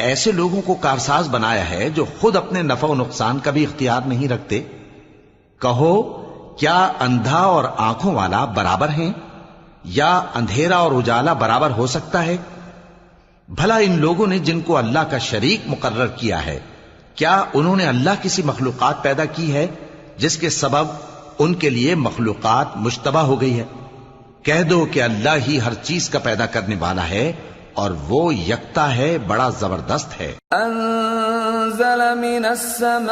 ایسے لوگوں کو کارساز بنایا ہے جو خود اپنے نفع و نقصان کا بھی اختیار نہیں رکھتے؟ کہو کیا اندھا اور آنکھوں والا برابر ہیں، یا اندھیرا اور اجالا برابر ہو سکتا ہے؟ بھلا ان لوگوں نے جن کو اللہ کا شریک مقرر کیا ہے، کیا انہوں نے اللہ کسی مخلوقات پیدا کی ہے جس کے سبب ان کے لیے مخلوقات مشتبہ ہو گئی ہے؟ کہہ دو کہ اللہ ہی ہر چیز کا پیدا کرنے والا ہے، اور وہ یکتا ہے، بڑا زبردست ہے۔ انزل من السماء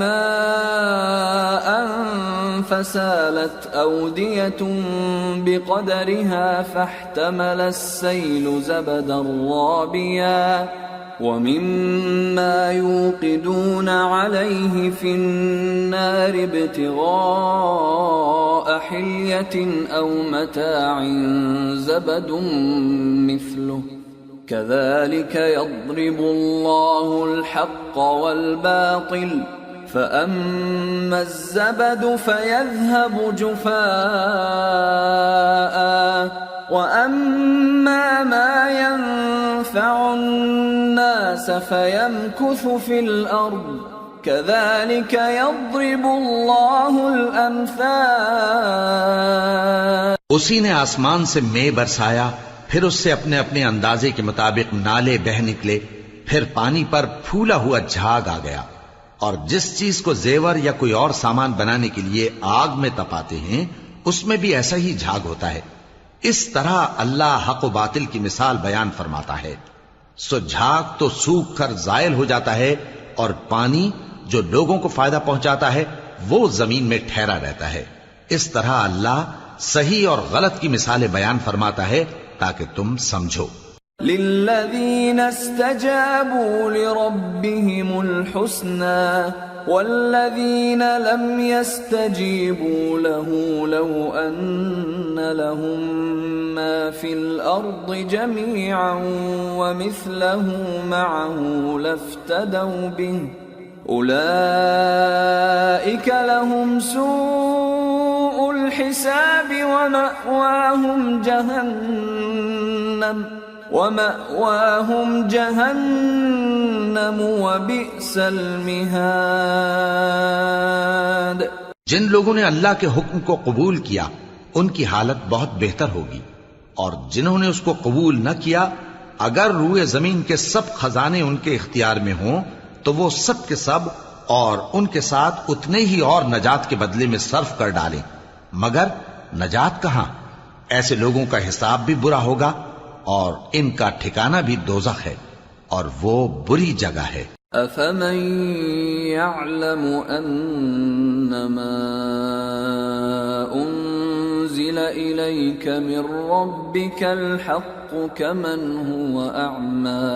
ماء فسالت أودية بقدرها فاحتمل السيل زبدا رابيا ومما يوقدون عليه في النار ابتغاء حلية أو متاع زبد مثله كذلك يضرب الله الحق والباطل فأما الزبد فيذهب جفاء وأما ما ينفع الناس فيمكث في الأرض كذلك يضرب الله الأمثال۔ اسی نے آسمان سے مے برسایا، پھر اس سے اپنے اپنے اندازے کے مطابق نالے بہہ نکلے، پھر پانی پر پھولا ہوا جھاگ آ گیا، اور جس چیز کو زیور یا کوئی اور سامان بنانے کے لیے آگ میں تپاتے ہیں اس میں بھی ایسا ہی جھاگ ہوتا ہے۔ اس طرح اللہ حق و باطل کی مثال بیان فرماتا ہے۔ سو جھاگ تو سوکھ کر زائل ہو جاتا ہے، اور پانی جو لوگوں کو فائدہ پہنچاتا ہے وہ زمین میں ٹھہرا رہتا ہے۔ اس طرح اللہ صحیح اور غلط کی مثالیں بیان فرماتا ہے تاکہ تم سمجھو۔ للذين استجابوا لربهم الحسنى والذين لم يستجيبوا له لو أن لهم ما في الأرض جميعا ومثله معه لافتدوا به أولئك لهم سوء الحساب ومأواهم جهنم وبئس المهاد۔ جن لوگوں نے اللہ کے حکم کو قبول کیا ان کی حالت بہت بہتر ہوگی، اور جنہوں نے اس کو قبول نہ کیا اگر روئے زمین کے سب خزانے ان کے اختیار میں ہوں تو وہ سب کے سب اور ان کے ساتھ اتنے ہی اور نجات کے بدلے میں صرف کر ڈالیں، مگر نجات کہاں؟ ایسے لوگوں کا حساب بھی برا ہوگا اور ان کا ٹھکانہ بھی دوزخ ہے، اور وہ بری جگہ ہے۔ أَفَمَن يَعْلَمُ أَنَّمَا أُنزِلَ إِلَيْكَ مِن رَّبِّكَ الْحَقُّ كَمَنْ هُوَ أَعْمَى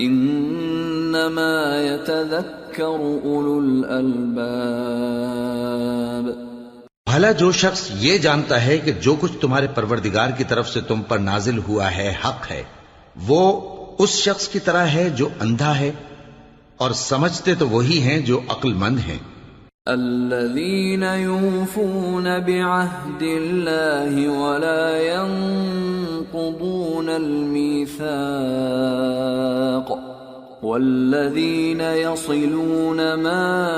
إِنَّمَا يَتَذَكَّرُ أُولُو الْأَلْبَابِ۔ بھلا جو شخص یہ جانتا ہے کہ جو کچھ تمہارے پروردگار کی طرف سے تم پر نازل ہوا ہے حق ہے، وہ اس شخص کی طرح ہے جو اندھا ہے، اور سمجھتے تو وہی ہیں جو عقل مند ہیں۔ الذين يوفون بعهد الله ولا ينقضون الميثاق والذين يصلون ما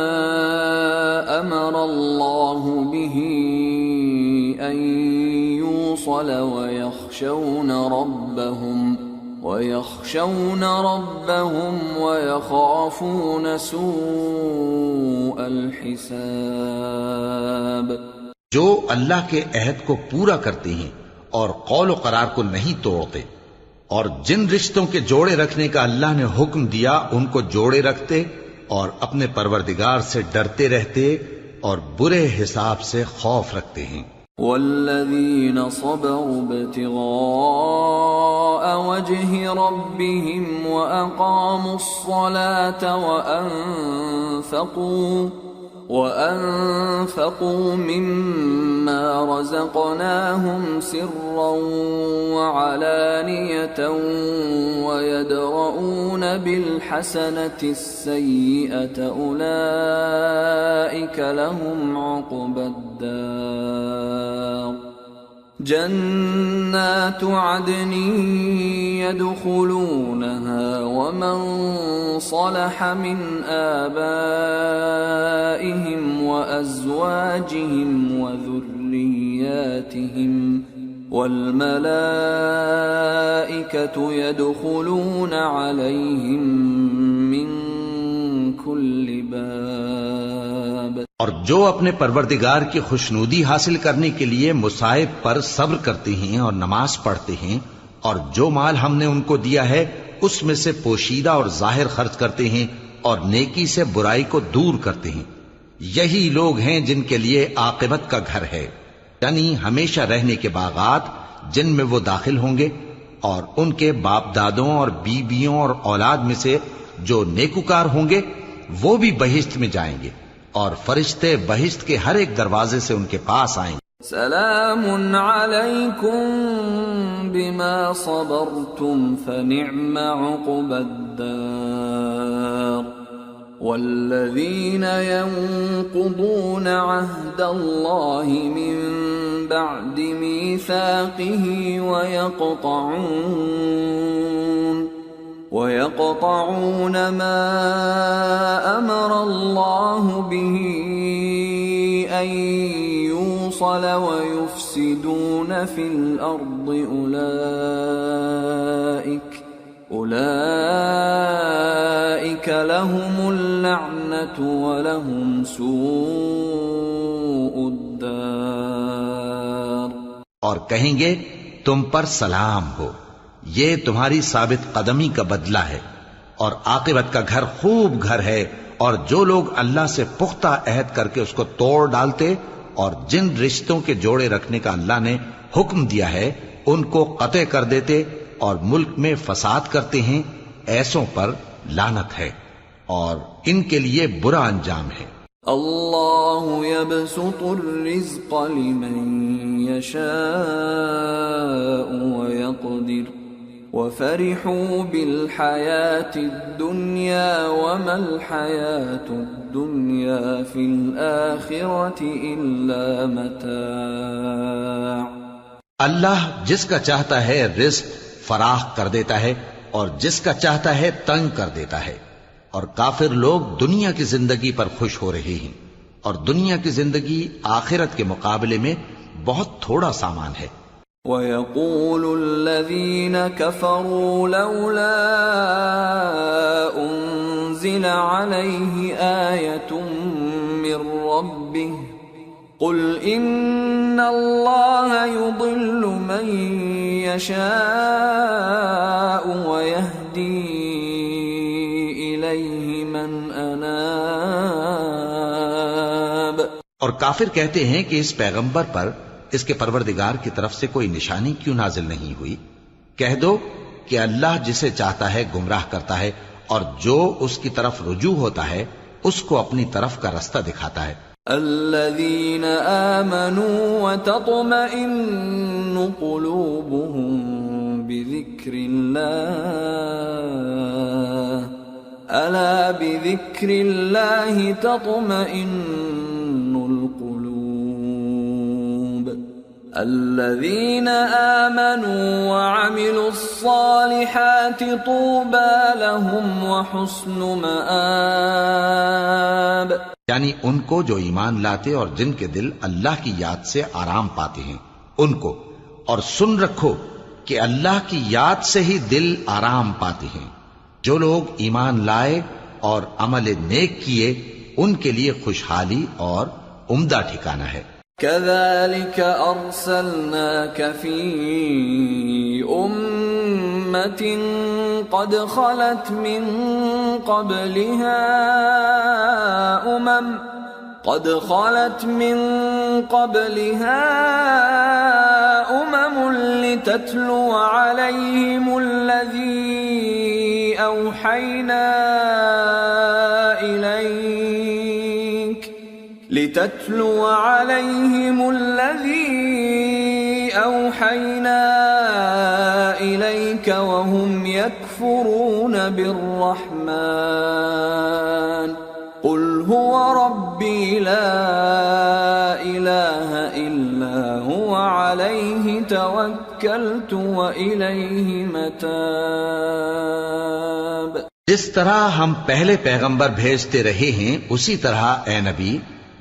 أمر الله به أن يوصل ويخشون ربهم ويخافون سوء الحساب. جو اللہ کے عہد کو پورا کرتے ہیں اور قول و قرار کو نہیں توڑتے، اور جن رشتوں کے جوڑے رکھنے کا اللہ نے حکم دیا ان کو جوڑے رکھتے اور اپنے پروردگار سے ڈرتے رہتے اور برے حساب سے خوف رکھتے ہیں. والذین صبروا ابتغاء وجه ربهم وأقاموا الصلاة وأنفقوا مما رزقناهم سرا وعلانية ويدرؤون بالحسنة السيئة أولئك لهم عقبى الدار. جنات عدن يدخلونها ومن صلح من آبائهم وأزواجهم وذرياتهم والملائكة يدخلون عليهم من كل باب. اور جو اپنے پروردگار کی خوشنودی حاصل کرنے کے لیے مصائب پر صبر کرتے ہیں اور نماز پڑھتے ہیں اور جو مال ہم نے ان کو دیا ہے اس میں سے پوشیدہ اور ظاہر خرچ کرتے ہیں اور نیکی سے برائی کو دور کرتے ہیں، یہی لوگ ہیں جن کے لیے عاقبت کا گھر ہے، یعنی ہمیشہ رہنے کے باغات جن میں وہ داخل ہوں گے، اور ان کے باپ دادوں اور بیویوں اور اولاد میں سے جو نیکوکار ہوں گے وہ بھی بہشت میں جائیں گے، اور فرشتے بہشت کے ہر ایک دروازے سے ان کے پاس آئیں گے. سلام علیکم بما صبرتم فنعم عقبى الدار. والذین ينقضون عهد الله من بعد ميثاقه ويقطعون ما أمر الله به أن يوصل ويفسدون في الأرض أولئك لهم اللعنة ولهم سوء الدار. اور کہیں گے تم پر سلام ہو، یہ تمہاری ثابت قدمی کا بدلہ ہے، اور عاقبت کا گھر خوب گھر ہے. اور جو لوگ اللہ سے پختہ عہد کر کے اس کو توڑ ڈالتے اور جن رشتوں کے جوڑے رکھنے کا اللہ نے حکم دیا ہے ان کو قطع کر دیتے اور ملک میں فساد کرتے ہیں، ایسوں پر لعنت ہے اور ان کے لیے برا انجام ہے. اللہ يبسط الرزق لمن يشاء ويقدر وفرحوا بالحياة الدنيا وما الحياة الدنيا في الآخرة إلا متاع. اللہ جس کا چاہتا ہے رزق فراخ کر دیتا ہے اور جس کا چاہتا ہے تنگ کر دیتا ہے، اور کافر لوگ دنیا کی زندگی پر خوش ہو رہے ہیں، اور دنیا کی زندگی آخرت کے مقابلے میں بہت تھوڑا سامان ہے. وَيَقُولُ الَّذِينَ كَفَرُوا لَوْلَا أُنزِلَ عَلَيْهِ آيَةٌ مِّن رَّبِّهِ قُلْ إِنَّ اللَّهَ يُضِلُّ مَن يَشَاءُ وَيَهْدِي إِلَيْهِ مَنْ أَنَابَ. اور کافر کہتے ہیں کہ اس پیغمبر پر اس کے پروردگار کی طرف سے کوئی نشانی کیوں نازل نہیں ہوئی؟ کہہ دو کہ اللہ جسے چاہتا ہے گمراہ کرتا ہے، اور جو اس کی طرف رجوع ہوتا ہے اس کو اپنی طرف کا رستہ دکھاتا ہے. الذين آمنوا وتطمئن قلوبهم بذكر الله ألا بذكر الله تطمئن القلوب الذين آمنوا وعملوا الصالحات طوبى لهم وحسن مآب. یعنی ان کو جو ایمان لاتے اور جن کے دل اللہ کی یاد سے آرام پاتے ہیں ان کو، اور سن رکھو کہ اللہ کی یاد سے ہی دل آرام پاتے ہیں. جو لوگ ایمان لائے اور عمل نیک کیے ان کے لیے خوشحالی اور عمدہ ٹھکانہ ہے. كذلك أرسلناك في أمة قد خلت من قبلها أمم لتتلو عليهم الذي أوحينا إليك وهم يكفرون بالرحمن قل هو ربي لا إله إلا هو عليه توكلت وإليه متاب. جس طرح ہم پہلے پیغمبر بھیجتے رہے ہیں اسی طرح اے نبی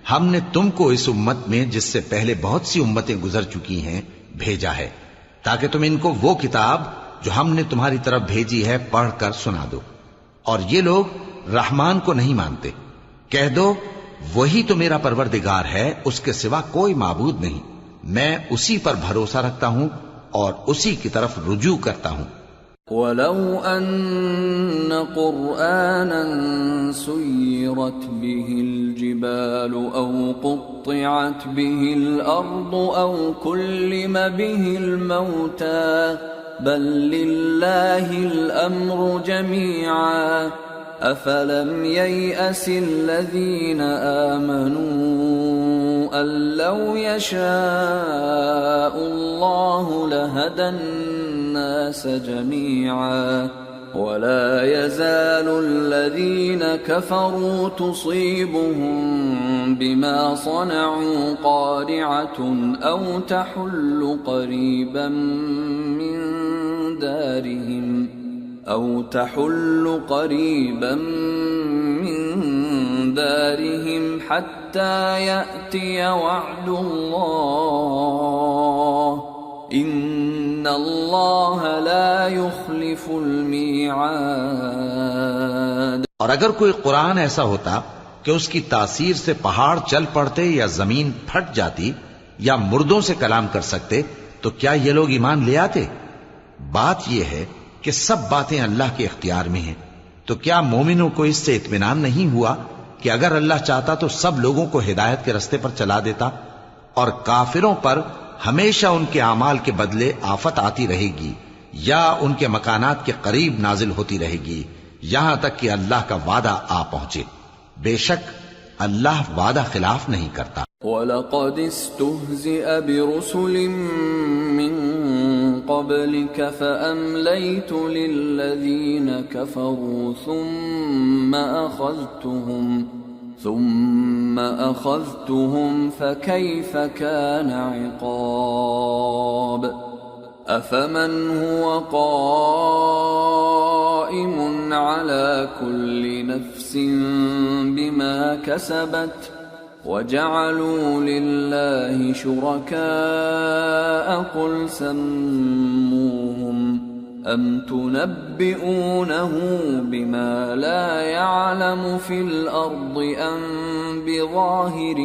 ہم نے تم کو اس امت میں جس سے پہلے بہت سی امتیں گزر چکی ہیں بھیجا ہے تاکہ تم ان کو وہ کتاب جو ہم نے تمہاری طرف بھیجی ہے پڑھ کر سنا دو. اور یہ لوگ رحمان کو نہیں مانتے. کہہ دو وہی تو میرا پروردگار ہے، اس کے سوا کوئی معبود نہیں، میں اسی پر بھروسہ رکھتا ہوں اور اسی کی طرف رجوع کرتا ہوں. وَلَوْ أَنَّ قُرْآنًا سُيِّرَتْ بِهِ الْجِبَالُ أَوْ قُطِّعَتْ بِهِ الْأَرْضُ أَوْ كُلِّمَ بِهِ الْمَوْتَى بَل لِّلَّهِ الْأَمْرُ جَمِيعًا أَفَلَمْ يَيْأَسِ الَّذِينَ آمَنُوا أَن لَّوْ يَشَاءُ اللَّهُ لَهَدَى النَّاسَ جَمِيعًا وَلَا يَزَالُ الَّذِينَ كَفَرُوا تُصِيبُهُم بِمَا صَنَعُوا قَارِعَةٌ أَوْ تَحُلُّ قَرِيبًا من دارهم حتى يأتي وعد الله إن الله لا يخلف الميعاد. اور اگر کوئی قرآن ایسا ہوتا کہ اس کی تاثیر سے پہاڑ چل پڑتے یا زمین پھٹ جاتی یا مردوں سے کلام کر سکتے تو کیا یہ لوگ ایمان لے آتے؟ بات یہ ہے کہ سب باتیں اللہ کے اختیار میں ہیں. تو کیا مومنوں کو اس سے اطمینان نہیں ہوا کہ اگر اللہ چاہتا تو سب لوگوں کو ہدایت کے رستے پر چلا دیتا؟ اور کافروں پر ہمیشہ ان کے اعمال کے بدلے آفت آتی رہے گی یا ان کے مکانات کے قریب نازل ہوتی رہے گی یہاں تک کہ اللہ کا وعدہ آ پہنچے. بے شک اللہ وعدہ خلاف نہیں کرتا. وَلَقَدِ اسْتُهْزِئَ بِرُسُلٍ مِّن قَبْلِكَ فَأَمْلَيْتُ لِلَّذِينَ كَفَرُوا ثُمَّ أَخَذْتُهُمْ فَكَيْفَ كَانَ عِقَابِ. أَفَمَنْ هُوَ قَائِمٌ عَلَى كُلِّ نَفْسٍ بِمَا كَسَبَتْ وَجَعَلُوا لِلَّهِ شُرَكَاءَ قُلْ سَمُّوهُمْ أَمْ تُنَبِّئُونَهُ بِمَا لَا يَعْلَمُ فِي الْأَرْضِ أَمْ بِظَاهِرٍ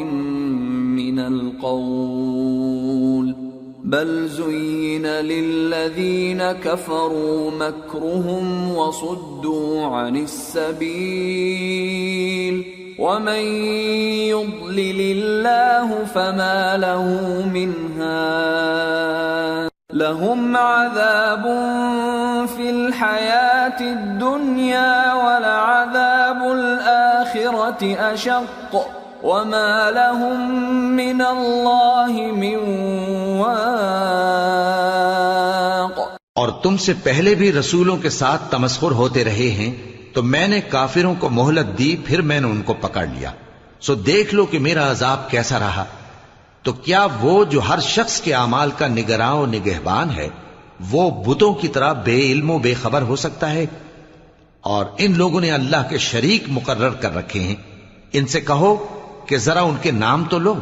مِّنَ الْقَوْلِ بَلْ زُيِّنَ لِلَّذِينَ كَفَرُوا مَكْرُهُمْ وَصُدُّوا عَنِ السَّبِيلِ وَمَن يُضْلِلِ اللَّهُ فَمَا لَهُ مِنْ هَادٍ لَهُمْ عَذَابٌ فِي الْحَيَاةِ الدُّنْيَا وَلَعَذَابُ الْآخِرَةِ أَشَقُّ وَمَا لَهُم مِّنَ اللَّهِ مِن وَاقٍ. اور تم سے پہلے بھی رسولوں کے ساتھ تمسخر ہوتے رہے ہیں تو میں نے کافروں کو مہلت دی، پھر میں نے ان کو پکڑ لیا، سو دیکھ لو کہ میرا عذاب کیسا رہا۔ تو کیا وہ جو ہر شخص کے اعمال کا نگراں و نگہبان ہے، وہ بتوں کی طرح بے علم و بے خبر ہو سکتا ہے؟ اور ان لوگوں نے اللہ کے شریک مقرر کر رکھے ہیں۔ ان سے کہو کہ ذرا ان کے نام تو لو۔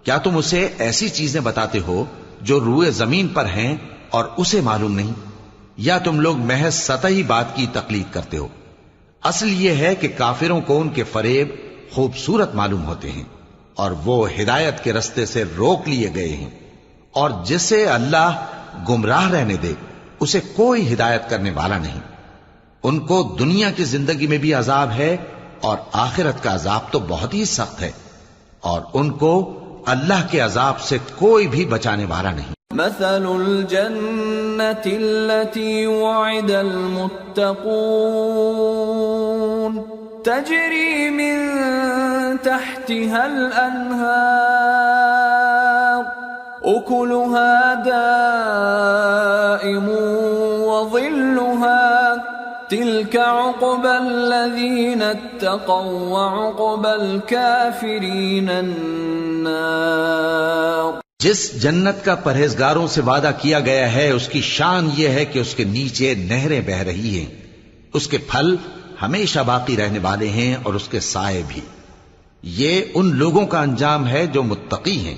کیا تم اسے ایسی چیزیں بتاتے ہو جو روئے زمین پر ہیں اور اسے معلوم نہیں، یا تم لوگ محض سطحی بات کی تقلید کرتے ہو؟ اصل یہ ہے کہ کافروں کو ان کے فریب خوبصورت معلوم ہوتے ہیں، اور وہ ہدایت کے رستے سے روک لیے گئے ہیں، اور جسے اللہ گمراہ رہنے دے اسے کوئی ہدایت کرنے والا نہیں۔ ان کو دنیا کی زندگی میں بھی عذاب ہے، اور آخرت کا عذاب تو بہت ہی سخت ہے، اور ان کو اللہ کے عذاب سے کوئی بھی بچانے والا نہیں۔ مثل الجنة التي وعد المتقون تجري من تحتها الأنهار أكلها دائم وظلها تلك عقبى الذين اتقوا وعقبى الكافرين النار۔ جس جنت کا پرہیزگاروں سے وعدہ کیا گیا ہے اس کی شان یہ ہے کہ اس کے نیچے نہریں بہ رہی ہیں، اس کے پھل ہمیشہ باقی رہنے والے ہیں اور اس کے سائے بھی۔ یہ ان لوگوں کا انجام ہے جو متقی ہیں،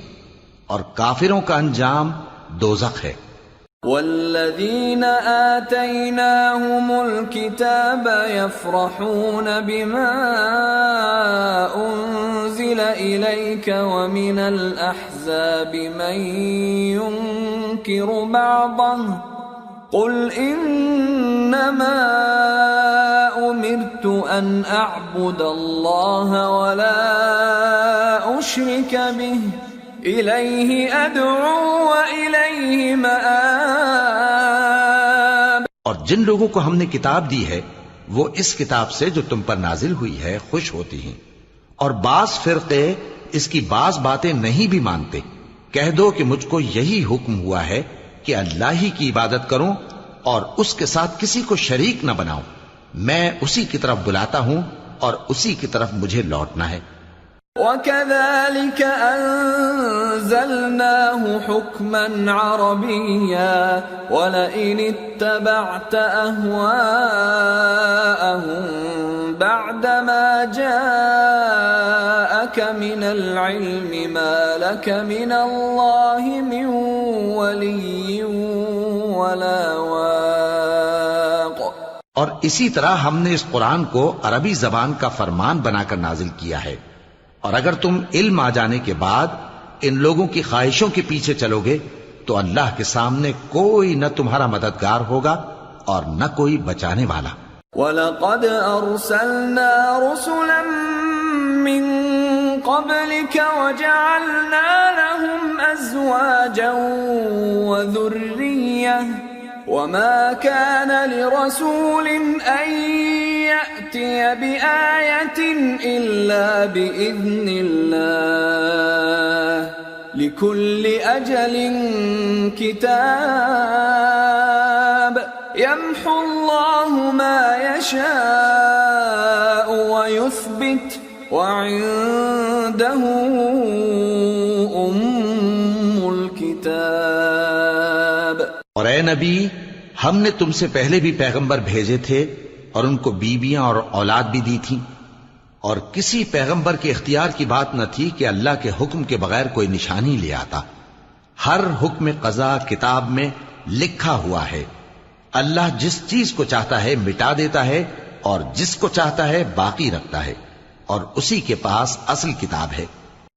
اور کافروں کا انجام دوزخ ہے۔ والذين آتيناهم الكتاب يفرحون بما أنزل إليك ومن الأحزاب من ينكر بعضه قل إنما أمرت أن أعبد الله ولا أشرك به إليه أدعو وإليه مآب۔ اور جن لوگوں کو ہم نے کتاب دی ہے وہ اس کتاب سے جو تم پر نازل ہوئی ہے خوش ہوتی ہیں، اور بعض فرقے اس کی بعض باتیں نہیں بھی مانتے۔ کہہ دو کہ مجھ کو یہی حکم ہوا ہے کہ اللہ ہی کی عبادت کروں اور اس کے ساتھ کسی کو شریک نہ بناؤں۔ میں اسی کی طرف بلاتا ہوں اور اسی کی طرف مجھے لوٹنا ہے۔ وَكَذَلِكَ أَنزَلْنَاهُ حُكْمًا عَرَبِيًّا وَلَئِنِ اتَّبَعْتَ أَهْوَاءَهُمْ بَعْدَمَا جَاءَكَ مِنَ الْعِلْمِ مَا لَكَ مِنَ اللَّهِ مِنْ وَلِيٍّ وَلَا وَاقٍ۔ اور اسی طرح ہم نے اس قرآن کو عربی زبان کا فرمان بنا کر نازل کیا ہے، اور اگر تم علم آ جانے کے بعد ان لوگوں کی خواہشوں کے پیچھے چلو گے تو اللہ کے سامنے کوئی نہ تمہارا مددگار ہوگا اور نہ کوئی بچانے والا۔ وَلَقَدْ أَرْسَلْنَا رُسُلًا مِّن قَبْلِكَ وَجَعَلْنَا لَهُمْ أَزْوَاجًا وَذُرِّيَّةً وَمَا كَانَ لِرَسُولٍ أَن يَأْتِيَ بِآيَةٍ إِلَّا بِإِذْنِ اللَّهِ لِكُلِّ أَجَلٍ كِتَابٌ يَمْحُو اللَّهُ مَا يَشَاءُ وَيُثْبِتُ وَعِندَهُ أُمُّ الْكِتَابِ۔ اور اے نبی، ہم نے تم سے پہلے بھی پیغمبر بھیجے تھے اور ان کو بیویاں اور اولاد بھی دی تھی، اور کسی پیغمبر کے اختیار کی بات نہ تھی کہ اللہ کے حکم کے بغیر کوئی نشانی لے آتا۔ ہر حکم قضا کتاب میں لکھا ہوا ہے۔ اللہ جس چیز کو چاہتا ہے مٹا دیتا ہے اور جس کو چاہتا ہے باقی رکھتا ہے، اور اسی کے پاس اصل کتاب ہے۔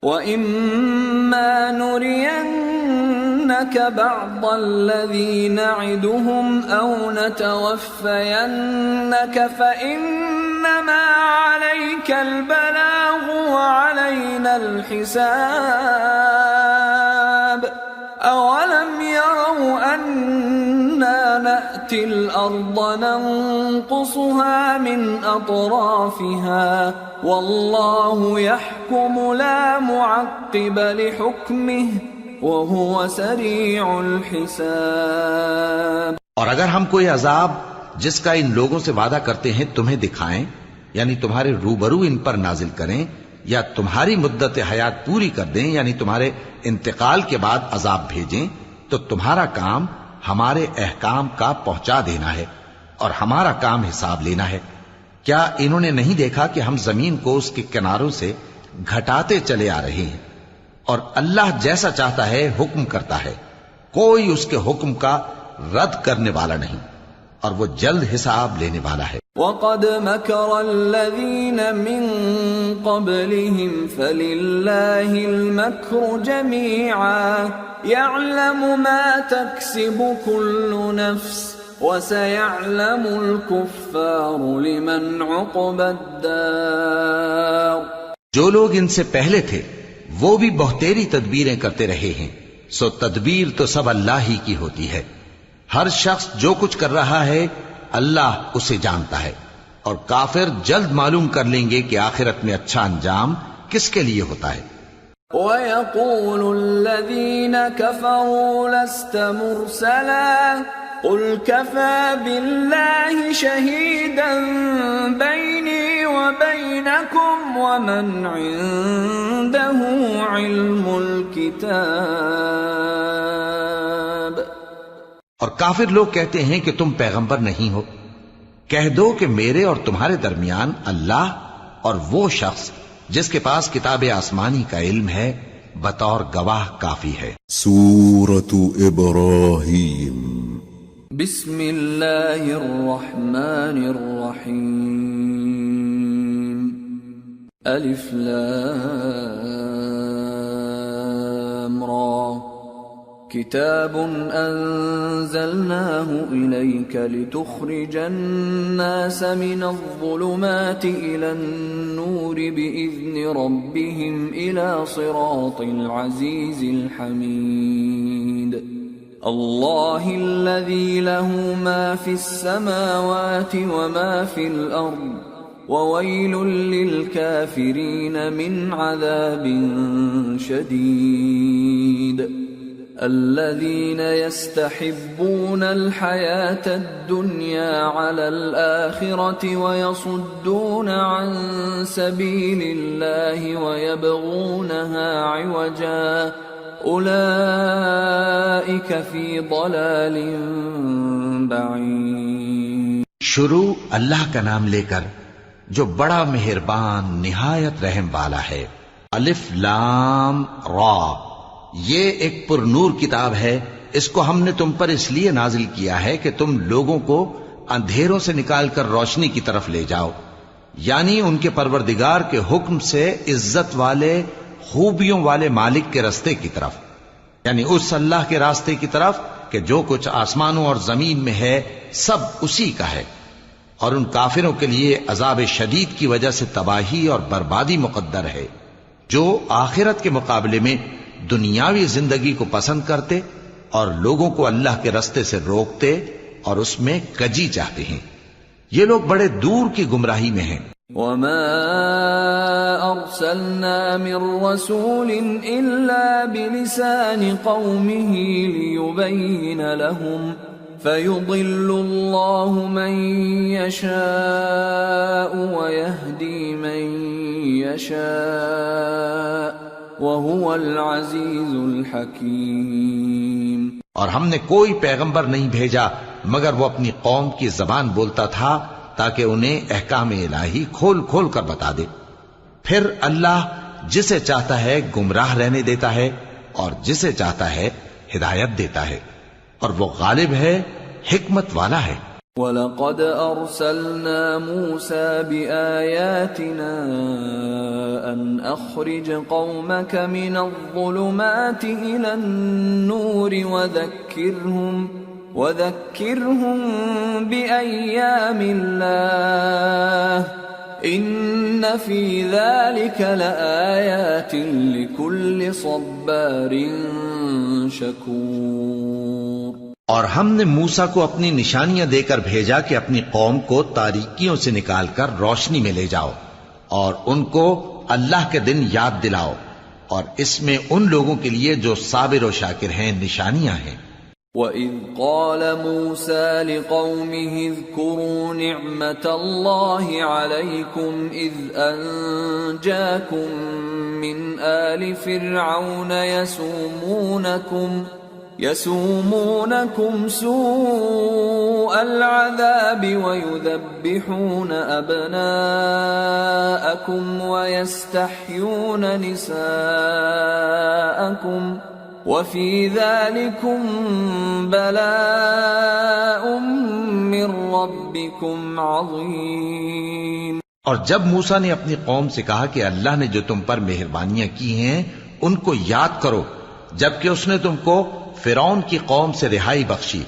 وَإِمَّا نُرِيَنَّكَ بَعْضَ الَّذِي نَعِدُهُمْ أَوْ نَتَوَفَّيَنَّكَ فَإِنَّمَا عَلَيْكَ الْبَلَاغُ وَعَلَيْنَا الْحِسَابُ أَوَلَمْ يَرَوْا أَنَّا نَأْتِي الْأَرْضَ نَنقُصُهَا مِنْ أَطْرَافِهَا وَاللَّهُ يَحْكُمُ لَا مُعَقِّبَ لِحُكْمِهِ وَهُوَ سَرِيعُ الْحِسَابِ۔ اور اگر ہم کوئی عذاب جس کا ان لوگوں سے وعدہ کرتے ہیں تمہیں دکھائیں، یعنی تمہارے روبرو ان پر نازل کریں، یا تمہاری مدت حیات پوری کر دیں، یعنی تمہارے انتقال کے بعد عذاب بھیجیں، تو تمہارا کام ہمارے احکام کا پہنچا دینا ہے اور ہمارا کام حساب لینا ہے۔ کیا انہوں نے نہیں دیکھا کہ ہم زمین کو اس کے کناروں سے گھٹاتے چلے آ رہے ہیں، اور اللہ جیسا چاہتا ہے حکم کرتا ہے، کوئی اس کے حکم کا رد کرنے والا نہیں، اور وہ جلد حساب لینے والا ہے۔ وَقَدْ مَكَرَ الَّذِينَ مِن قَبْلِهِمْ فَلِلَّهِ الْمَكْرُ جَمِيعًا يَعْلَمُ مَا تَكْسِبُ كُلُّ نَفْسٍ وَسَيَعْلَمُ الْكُفَّارُ لِمَنْ عُقْبَى الدَّارِ۔ جو لوگ ان سے پہلے تھے وہ بھی بہتیری تدبیریں کرتے رہے ہیں، سو تدبیر تو سب اللہ ہی کی ہوتی ہے۔ ہر شخص جو کچھ کر رہا ہے اللہ اسے جانتا ہے، اور کافر جلد معلوم کر لیں گے کہ آخرت میں اچھا انجام کس کے لیے ہوتا ہے۔ وَيَقُولُ الَّذِينَ كَفَرُوا لَسْتَ مُرْسَلًا قُلْ كَفَى بِاللَّهِ شَهِيدًا بَيْنِي وَبَيْنَكُمْ وَمَنْ عِندَهُ عِلْمُ الْكِتَابِ۔ اور کافر لوگ کہتے ہیں کہ تم پیغمبر نہیں ہو، کہہ دو کہ میرے اور تمہارے درمیان اللہ اور وہ شخص جس کے پاس کتاب آسمانی کا علم ہے بطور گواہ کافی ہے۔ سورة ابراہیم۔ بسم اللہ الرحمن الرحیم۔ الف لام را۔ کتاب انزلناه الیک لتخرج الناس من الظلمات الى النور باذن ربهم الى صراط العزیز الحمید۔ اللہ الذی له ما فی السماوات وما فی الارض وویل للکافرین من عذاب شدید۔ الذين يستحبون الحياة الدنيا على الآخرة ويصدون عن سبيل الله ويبغونها عوجا أولئك في ضلال بعيد۔ شروع اللہ کا نام لے کر جو بڑا مہربان نہایت رحم والا ہے۔ الف لام را، یہ ایک پر نور کتاب ہے، اس کو ہم نے تم پر اس لیے نازل کیا ہے کہ تم لوگوں کو اندھیروں سے نکال کر روشنی کی طرف لے جاؤ، یعنی ان کے پروردگار کے حکم سے عزت والے خوبیوں والے مالک کے راستے کی طرف، یعنی اس اللہ کے راستے کی طرف کہ جو کچھ آسمانوں اور زمین میں ہے سب اسی کا ہے، اور ان کافروں کے لیے عذاب شدید کی وجہ سے تباہی اور بربادی مقدر ہے، جو آخرت کے مقابلے میں دنیاوی زندگی کو پسند کرتے اور لوگوں کو اللہ کے راستے سے روکتے اور اس میں کجی چاہتے ہیں، یہ لوگ بڑے دور کی گمراہی میں ہیں۔ وما ارسلنا من رسول الا بلسان قومه ليبين لهم فيضل الله من يشاء ويهدي من يشاء وَهُوَ الْعَزِيزُ الْحَكِيمُ۔ اور ہم نے کوئی پیغمبر نہیں بھیجا مگر وہ اپنی قوم کی زبان بولتا تھا تاکہ انہیں احکام الہی کھول کھول کر بتا دے، پھر اللہ جسے چاہتا ہے گمراہ رہنے دیتا ہے اور جسے چاہتا ہے ہدایت دیتا ہے، اور وہ غالب ہے، حکمت والا ہے۔ وَلَقَدْ أَرْسَلْنَا مُوسَى بِآيَاتِنَا أَنْ أَخْرِجْ قَوْمَكَ مِنَ الظُّلُمَاتِ إِلَى النُّورِ وَذَكِّرْهُمْ بِأَيَّامِ اللَّهِ إِنَّ فِي ذَلِكَ لَآيَاتٍ لِكُلِّ صَبَّارٍ شَكُورٍ۔ اور ہم نے موسیٰ کو اپنی نشانیاں دے کر بھیجا کہ اپنی قوم کو تاریکیوں سے نکال کر روشنی میں لے جاؤ اور ان کو اللہ کے دن یاد دلاؤ، اور اس میں ان لوگوں کے لیے جو صابر و شاکر ہیں نشانیاں ہیں۔ وَإِذْ قَالَ مُوسَى لِقَوْمِهِ اذْكُرُوا نِعْمَةَ اللَّهِ عَلَيْكُمْ إِذْ أَنْجَاكُمْ مِنْ آلِ فِرْعَوْنَ يَسُومُونَكُمْ سُوءَ الْعَذَابِ وَيُذَبِّحُونَ أَبْنَاءَكُمْ وَيَسْتَحْيُونَ نِسَاءَكُمْ وَفِي ذَلِكُمْ بَلَاءٌ مِّن رَّبِّكُمْ عَظِيمٌ۔ اور جب موسیٰ نے اپنی قوم سے کہا کہ اللہ نے جو تم پر مہربانیاں کی ہیں ان کو یاد کرو، جبکہ اس نے تم کو فرعون کی قوم سے رہائی بخشی،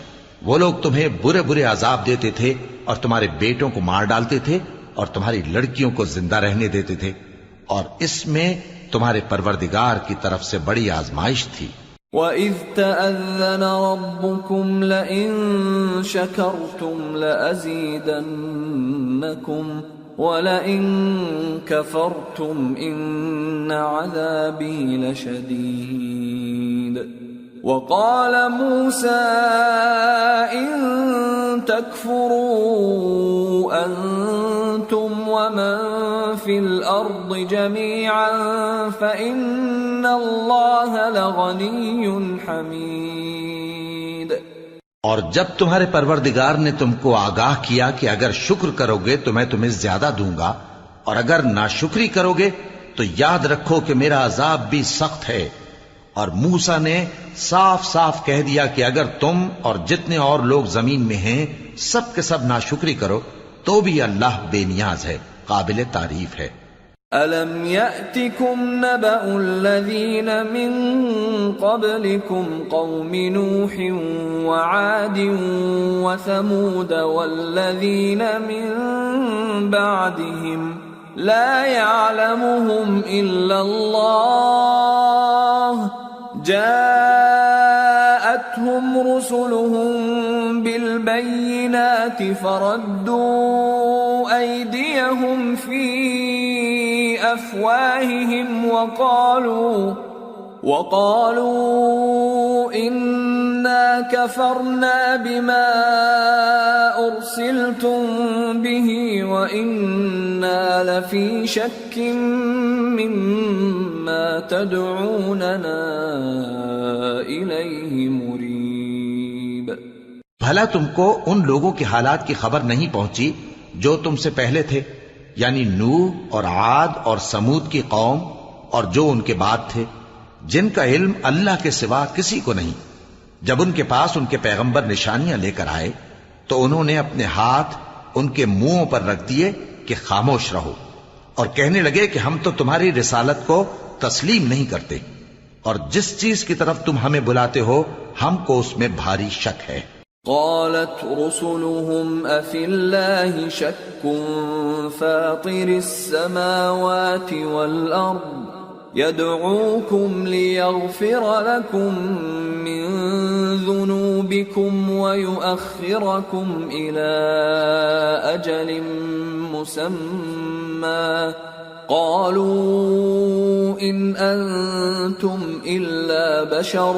وہ لوگ تمہیں برے برے عذاب دیتے تھے اور تمہارے بیٹوں کو مار ڈالتے تھے اور تمہاری لڑکیوں کو زندہ رہنے دیتے تھے، اور اس میں تمہارے پروردگار کی طرف سے بڑی آزمائش تھی۔ وَإِذْ تَأَذَّنَ رَبُّكُمْ لَئِن شَكَرْتُمْ لَأَزِيدَنَّكُمْ وَلَئِن كَفَرْتُمْ إِنَّ عَذَابِي لَشَدِيدٌ۔ وَقَالَ مُوسَىٰ إِن تَكْفُرُوا أَنتُمْ وَمَن فِي الْأَرْضِ جَمِيعًا فَإِنَّ اللَّهَ لَغَنِيٌّ حَمِيدٌ۔ اور جب تمہارے پروردگار نے تم کو آگاہ کیا کہ اگر شکر کرو گے تو میں تمہیں زیادہ دوں گا، اور اگر ناشکری کرو گے تو یاد رکھو کہ میرا عذاب بھی سخت ہے۔ اور موسیٰ نے صاف صاف کہہ دیا کہ اگر تم اور جتنے اور لوگ زمین میں ہیں سب کے سب ناشکری کرو تو بھی اللہ بے نیاز ہے، قابل تعریف ہے۔ أَلَمْ يَأْتِكُمْ نَبَأُ الَّذِينَ مِنْ قَبْلِكُمْ قَوْمِ نُوحٍ وَعَادٍ وَثَمُودَ وَالَّذِينَ مِنْ بَعْدِهِمْ لَا يَعْلَمُهُمْ إِلَّا اللَّهُ جَاءَتْهُمْ رُسُلُهُم بِالْبَيِّنَاتِ فَرَدُّوا أَيْدِيَهُمْ فِي أَفْوَاهِهِمْ وَقَالُوا إِنَّا كَفَرْنَا بِمَا أُرْسِلْتُمْ بِهِ وَإِنَّا لَفِي شَكٍّ مِّمَّا تَدْعُونَنَا إِلَيْهِ مُرِيبٍ۔ بھلا تم کو ان لوگوں کے حالات کی خبر نہیں پہنچی جو تم سے پہلے تھے، یعنی نوح اور عاد اور سمود کی قوم اور جو ان کے بعد تھے، جن کا علم اللہ کے سوا کسی کو نہیں۔ جب ان کے پاس ان کے پیغمبر نشانیاں لے کر آئے تو انہوں نے اپنے ہاتھ ان کے منہوں پر رکھ دیے کہ خاموش رہو، اور کہنے لگے کہ ہم تو تمہاری رسالت کو تسلیم نہیں کرتے، اور جس چیز کی طرف تم ہمیں بلاتے ہو ہم کو اس میں بھاری شک ہے۔ قالت رسلهم أفي الله شك فاطر السماوات والأرض يدعوكم ليغفر لكم من ذنوبكم ويؤخركم إلى أجل مسمى قالوا إن أنتم إلا بشر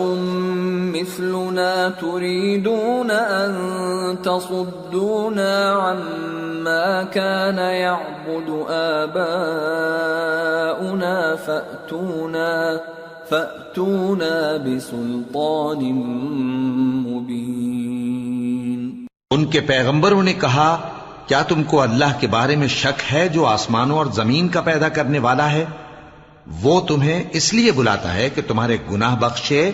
مثلنا تريدون أن تصدونا عما كان يعبد آباؤنا فأتونا بسلطان مبين۔ ان کے پیغمبروں نے کہا کیا تم کو اللہ کے بارے میں شک ہے جو آسمانوں اور زمین کا پیدا کرنے والا ہے؟ وہ تمہیں اس لیے بلاتا ہے کہ تمہارے گناہ بخشے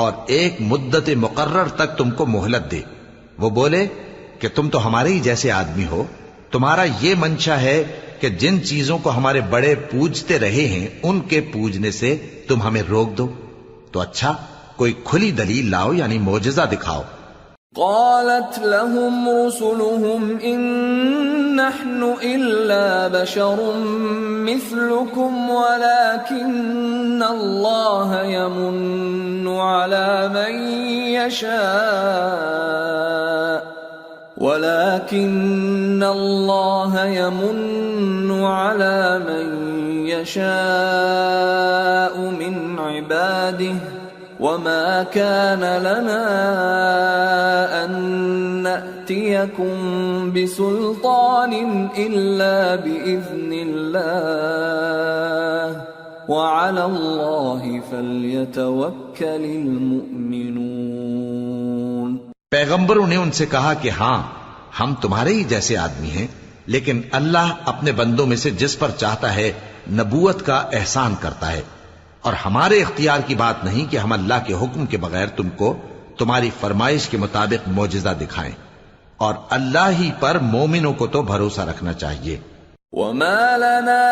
اور ایک مدت مقرر تک تم کو مہلت دے۔ وہ بولے کہ تم تو ہمارے ہی جیسے آدمی ہو، تمہارا یہ منشا ہے کہ جن چیزوں کو ہمارے بڑے پوجتے رہے ہیں ان کے پوجنے سے تم ہمیں روک دو، تو اچھا کوئی کھلی دلیل لاؤ، یعنی معجزہ دکھاؤ۔ قالت لهم رسلهم إن نحن إلا بشر مثلكم ولكن الله يمن على من يشاء من عباده وما كان لنا أن نأتيكم بسلطان إلا بإذن الله وعلى الله فليتوكل المؤمنون۔ پیغمبروں نے ان سے کہا کہ ہاں ہم تمہارے ہی جیسے آدمی ہیں، لیکن اللہ اپنے بندوں میں سے جس پر چاہتا ہے نبوت کا احسان کرتا ہے، اور ہمارے اختیار کی بات نہیں کہ ہم اللہ کے حکم کے بغیر تم کو تمہاری فرمائش کے مطابق معجزہ دکھائیں، اور اللہ ہی پر مومنوں کو تو بھروسہ رکھنا چاہیے۔ وما لنا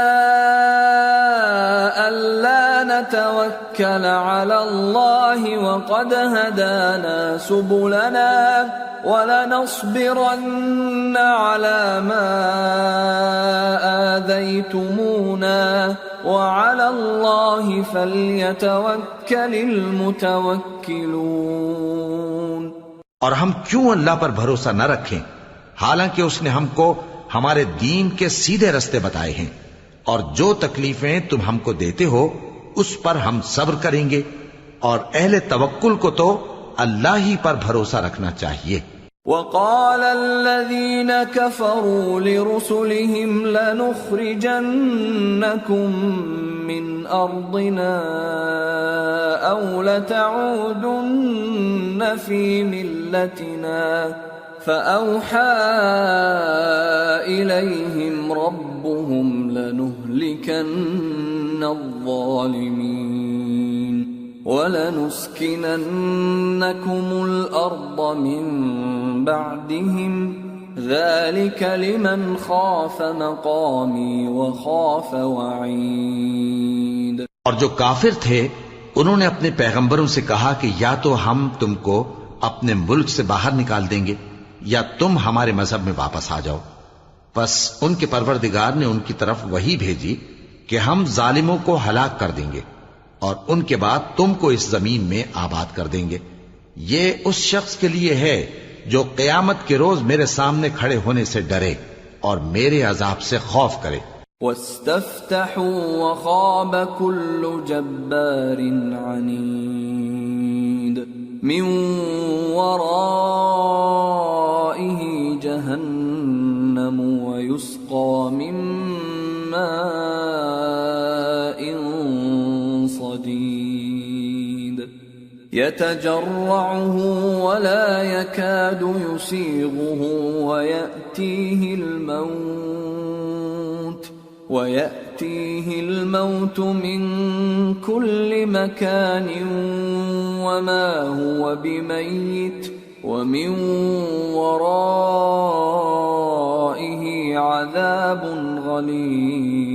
ألا نتوكل على الله وقد هدانا سبلنا ولنصبرن على ما آذيتمونا وعلى الله فليتوكل المتوكلون۔ اور ہم کیوں اللہ پر بھروسہ نہ رکھیں حالانکہ اس نے ہم کو ہمارے دین کے سیدھے رستے بتائے ہیں، اور جو تکلیفیں تم ہم کو دیتے ہو اس پر ہم صبر کریں گے، اور اہل توکل کو تو اللہ ہی پر بھروسہ رکھنا چاہیے۔ وقال الذين كفروا لرسلهم لنخرجنكم من أرضنا أو لتعودن في ملتنا فأوحى إليهم ربهم لنهلكن الظالمين وَلَنُسْكِنَنَّكُمُ الْأَرْضَ مِنْ بَعْدِهِمْ ذَلِكَ لِمَنْ خَافَ مَقَامِي وَخَافَ وَعِيدِ۔ اور جو کافر تھے انہوں نے اپنے پیغمبروں سے کہا کہ یا تو ہم تم کو اپنے ملک سے باہر نکال دیں گے یا تم ہمارے مذہب میں واپس آ جاؤ۔ بس ان کے پروردگار نے ان کی طرف وحی بھیجی کہ ہم ظالموں کو ہلاک کر دیں گے اور ان کے بعد تم کو اس زمین میں آباد کر دیں گے۔ یہ اس شخص کے لیے ہے جو قیامت کے روز میرے سامنے کھڑے ہونے سے ڈرے اور میرے عذاب سے خوف کرے۔ وَاسْتَفْتَحُوا وَخَابَ كُلُّ جَبَّارٍ عَنِيدٍ مِّن وَرَائِهِ جَهَنَّمُ وَيُسْقَى مِن مَّاءٍ صديد يتجرعه ولا يكاد يسيغه ويأتيه الموت من كل مكان وما هو بميت ومن ورائه عذاب غليظ۔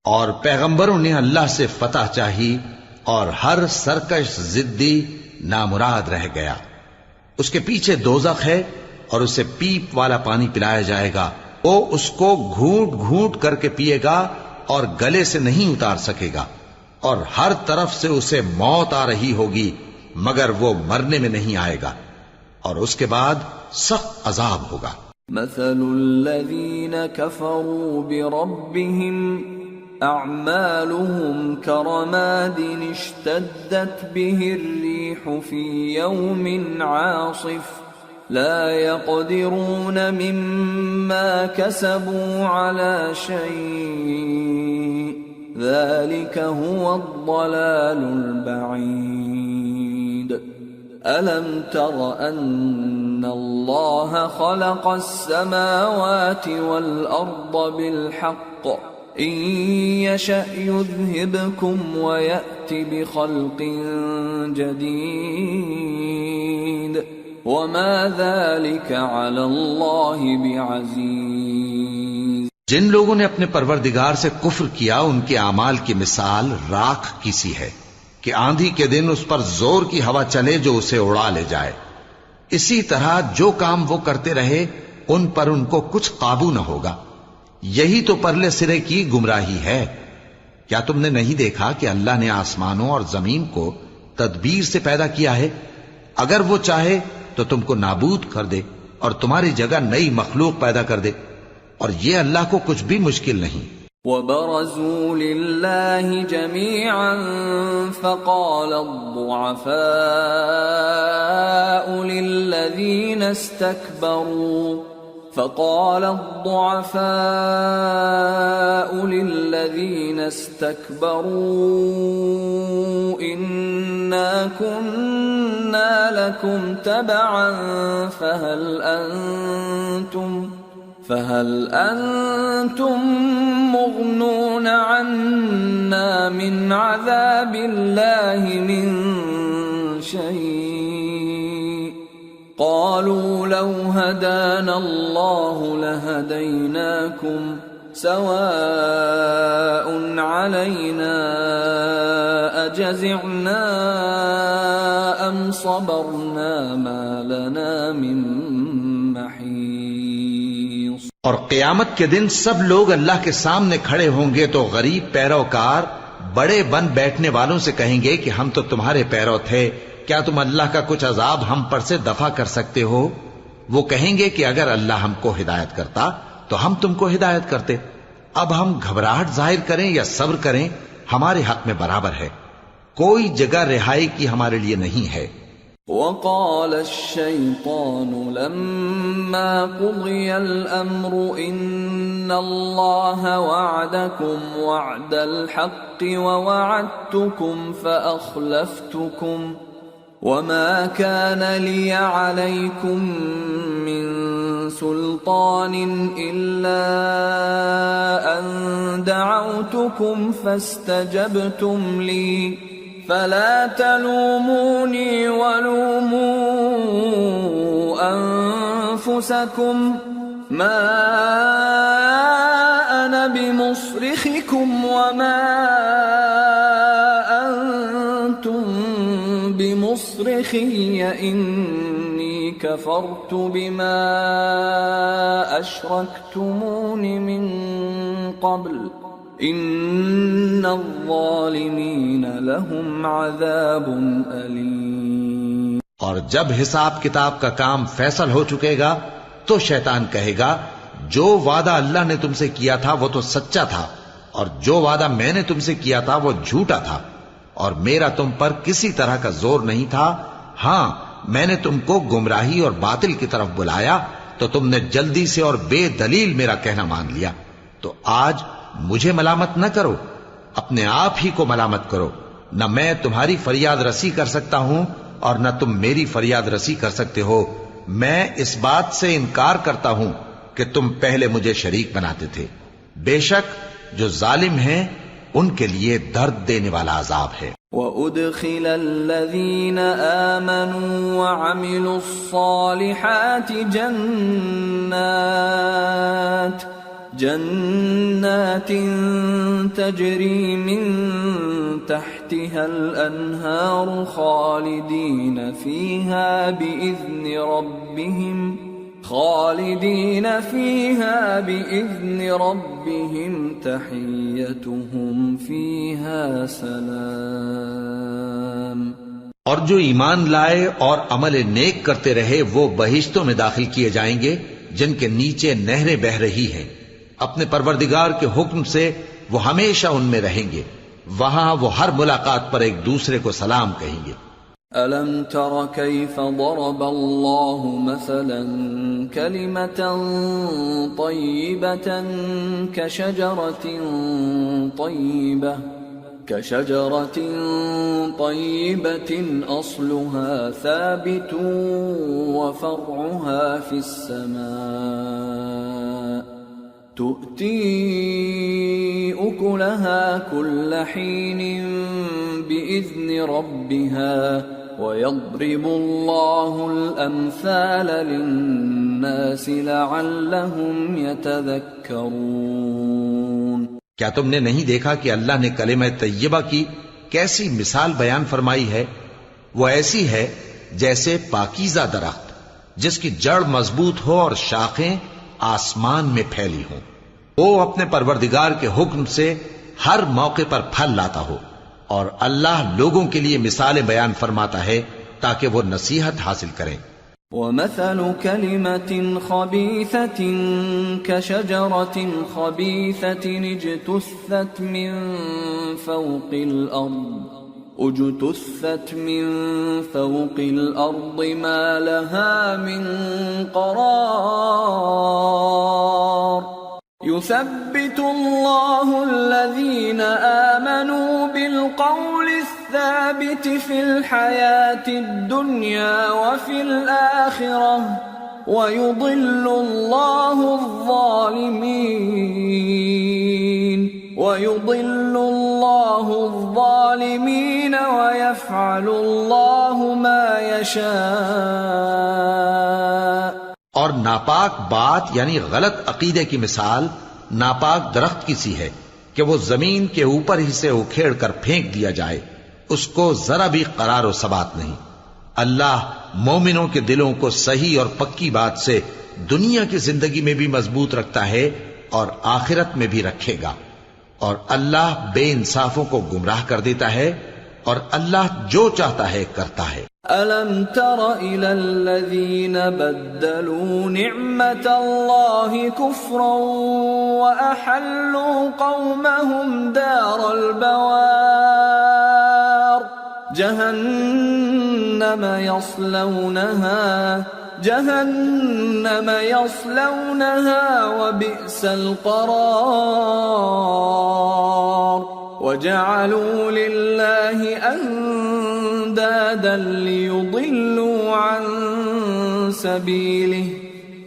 اور پیغمبروں نے اللہ سے فتح چاہی اور ہر سرکش ضدی نامراد رہ گیا۔ اس کے پیچھے دوزخ ہے اور اسے پیپ والا پانی پلایا جائے گا، وہ اس کو گھونٹ گھونٹ کر کے پیے گا اور گلے سے نہیں اتار سکے گا، اور ہر طرف سے اسے موت آ رہی ہوگی مگر وہ مرنے میں نہیں آئے گا، اور اس کے بعد سخت عذاب ہوگا۔ مثل الذين كفروا بربهم أعمالهم كرماد اشتدت به الريح في يوم عاصف لا يقدرون مما كسبوا على شيء ذلك هو الضلال البعيد۔ ألم تر أن الله خلق السماوات والأرض بالحق إن يشأ يذهبكم ويأت بخلق جديد وما ذلك على الله بعزيز۔ جن لوگوں نے اپنے پروردگار سے کفر کیا ان کے اعمال کی مثال راکھ کی سی ہے کہ آندھی کے دن اس پر زور کی ہوا چلے جو اسے اڑا لے جائے۔ اسی طرح جو کام وہ کرتے رہے ان پر ان کو کچھ قابو نہ ہوگا۔ یہی تو پرلے سرے کی گمراہی ہے۔ کیا تم نے نہیں دیکھا کہ اللہ نے آسمانوں اور زمین کو تدبیر سے پیدا کیا ہے؟ اگر وہ چاہے تو تم کو نابود کر دے اور تمہاری جگہ نئی مخلوق پیدا کر دے، اور یہ اللہ کو کچھ بھی مشکل نہیں۔ وبرزوا لله جميعا فقال الضعفاء للذين استكبروا إنا كنا لكم تبعا فهل أنتم مغنون عنا من عذاب الله من شيء قالوا لو هدانا الله لهديناكم سواء علينا أجزعنا أم صبرنا ما لنا من محيص۔ اور قیامت کے دن سب لوگ اللہ کے سامنے کھڑے ہوں گے تو غریب پیروکار بڑے بن بیٹھنے والوں سے کہیں گے کہ ہم تو تمہارے پیرو تھے، کیا تم اللہ کا کچھ عذاب ہم پر سے دفع کر سکتے ہو؟ وہ کہیں گے کہ اگر اللہ ہم کو ہدایت کرتا تو ہم تم کو ہدایت کرتے۔ اب ہم گھبراہٹ ظاہر کریں یا صبر کریں ہمارے حق میں برابر ہے، کوئی جگہ رہائی کی ہمارے لیے نہیں ہے۔ وقال الشيطان لما قضي الأمر إن الله وعدكم وعد الحق ووعدتكم فأخلفتكم وما كان لي عليكم من سلطان إلا أن دعوتكم فاستجبتم لي فلا تلوموني ولوموا أنفسكم ما أنا بمصرخكم وما أنتم بمصرخي إني كفرت بما أشركتمون من قبل ان الظالمین لهم عذاب علیم۔ اور جب حساب کتاب کا کام فیصل ہو چکے گا تو شیطان کہے گا جو وعدہ اللہ نے تم سے کیا تھا وہ تو سچا تھا، اور جو وعدہ میں نے تم سے کیا تھا وہ جھوٹا تھا، اور میرا تم پر کسی طرح کا زور نہیں تھا۔ ہاں میں نے تم کو گمراہی اور باطل کی طرف بلایا تو تم نے جلدی سے اور بے دلیل میرا کہنا مان لیا، تو آج مجھے ملامت نہ کرو، اپنے آپ ہی کو ملامت کرو۔ نہ میں تمہاری فریاد رسی کر سکتا ہوں اور نہ تم میری فریاد رسی کر سکتے ہو۔ میں اس بات سے انکار کرتا ہوں کہ تم پہلے مجھے شریک بناتے تھے۔ بے شک جو ظالم ہیں ان کے لیے درد دینے والا عذاب ہے۔ وَأُدْخِلَ الَّذِينَ آمَنُوا وَعَمِلُوا الصَّالِحَاتِ جنات تجری من تحتها الانہار خالدین فیہا بإذن ربهم تحیتهم فیہا سلام۔ اور جو ایمان لائے اور عمل نیک کرتے رہے وہ بہشتوں میں داخل کیے جائیں گے جن کے نیچے نہریں بہہ رہی ہیں، اپنے پروردگار کے حکم سے وہ ہمیشہ ان میں رہیں گے، وہاں وہ ہر ملاقات پر ایک دوسرے کو سلام کہیں گے۔ أَلَمْ تَرَ كَيْفَ ضَرَبَ اللَّهُ مَثَلًا كَلِمَةً طَيِّبَةً كَشَجَرَةٍ طَيِّبَةٍ أَصْلُهَا ثَابِتٌ وَفَرْعُهَا فِي السَّمَاءِ تُؤْتِي أُكُلَهَا كُلَّ حِينٍ بِإِذْنِ رَبِّهَا وَيَضْرِبُ اللَّهُ الْأَمْثَالَ لِلنَّاسِ لَعَلَّهُمْ يَتَذَكَّرُونَ۔ کیا تم نے نہیں دیکھا کہ اللہ نے کلمہ طیبہ کی کیسی مثال بیان فرمائی ہے؟ وہ ایسی ہے جیسے پاکیزہ درخت جس کی جڑ مضبوط ہو اور شاخیں آسمان میں پھیلی ہوں، وہ اپنے پروردگار کے حکم سے ہر موقع پر پھل لاتا ہو، اور اللہ لوگوں کے لیے مثالیں بیان فرماتا ہے تاکہ وہ نصیحت حاصل کریں۔ ومثل كلمة خبيثة كشجرة خبيثة اجتثت من فوق الأرض ما لها من قرار يثبت الله الذين آمنوا بالقول الثابت في الحياة الدنيا وفي الآخرة ويضل الله الظالمين ويفعل الله ما يشاء. اور ناپاک بات یعنی غلط عقیدے کی مثال ناپاک درخت کی سی ہے کہ وہ زمین کے اوپر ہی سے اکھیڑ کر پھینک دیا جائے، اس کو ذرا بھی قرار و ثبات نہیں. اللہ مومنوں کے دلوں کو صحیح اور پکی بات سے دنیا کی زندگی میں بھی مضبوط رکھتا ہے اور آخرت میں بھی رکھے گا. اور اللہ بے انصافوں کو گمراہ کر دیتا ہے اور اللہ جو چاہتا ہے کرتا ہے. أَلَمْ تَرَ إِلَى الَّذِينَ بَدَّلُوا نِعْمَةَ اللَّهِ كُفْرًا وَأَحَلُّوا قَوْمَهُمْ دَارَ الْبَوَارِ جهنم يصلونها وبئس القرار وجعلوا لله أندادا ليضلوا عن سبيله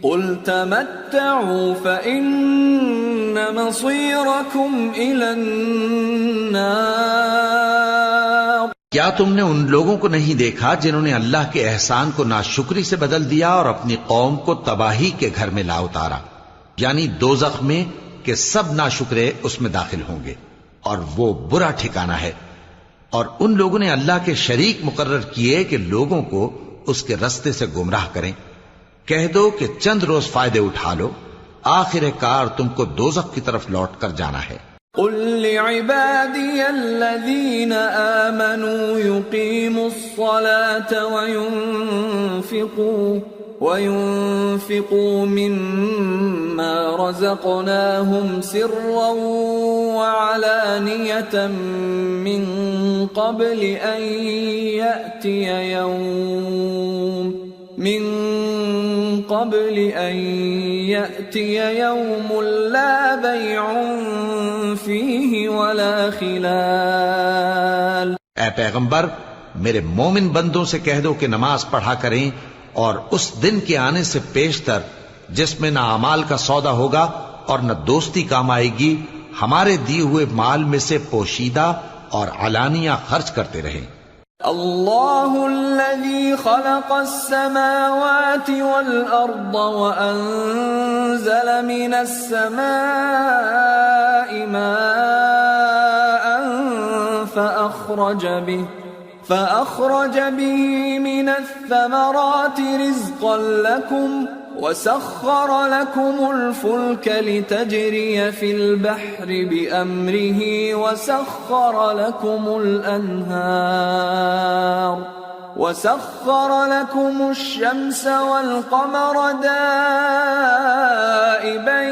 قل تمتعوا فإن مصيركم إلى النار. کیا تم نے ان لوگوں کو نہیں دیکھا جنہوں نے اللہ کے احسان کو ناشکری سے بدل دیا اور اپنی قوم کو تباہی کے گھر میں لا اتارا، یعنی دوزخ میں کہ سب ناشکرے اس میں داخل ہوں گے اور وہ برا ٹھکانہ ہے. اور ان لوگوں نے اللہ کے شریک مقرر کیے کہ لوگوں کو اس کے رستے سے گمراہ کریں. کہہ دو کہ چند روز فائدے اٹھا لو، آخر کار تم کو دوزخ کی طرف لوٹ کر جانا ہے. قل لعبادي الذين آمنوا يقيموا الصلاة وينفقوا مما رزقناهم سرا وعلانية من قبل أن يأتي يوم لا بيع فيه ولا خلال. اے پیغمبر میرے مومن بندوں سے کہہ دو کہ نماز پڑھا کریں اور اس دن کے آنے سے پیشتر جس میں نہ اعمال کا سودا ہوگا اور نہ دوستی کام آئے گی، ہمارے دیے ہوئے مال میں سے پوشیدہ اور علانیہ خرچ کرتے رہیں. اللہ الذي خلق السماوات والأرض وأنزل من السماء ماء فأخرج به من الثمرات رزقا لكم وسخر لكم الفلك لتجري في البحر بأمره وسخر لكم الشمس والقمر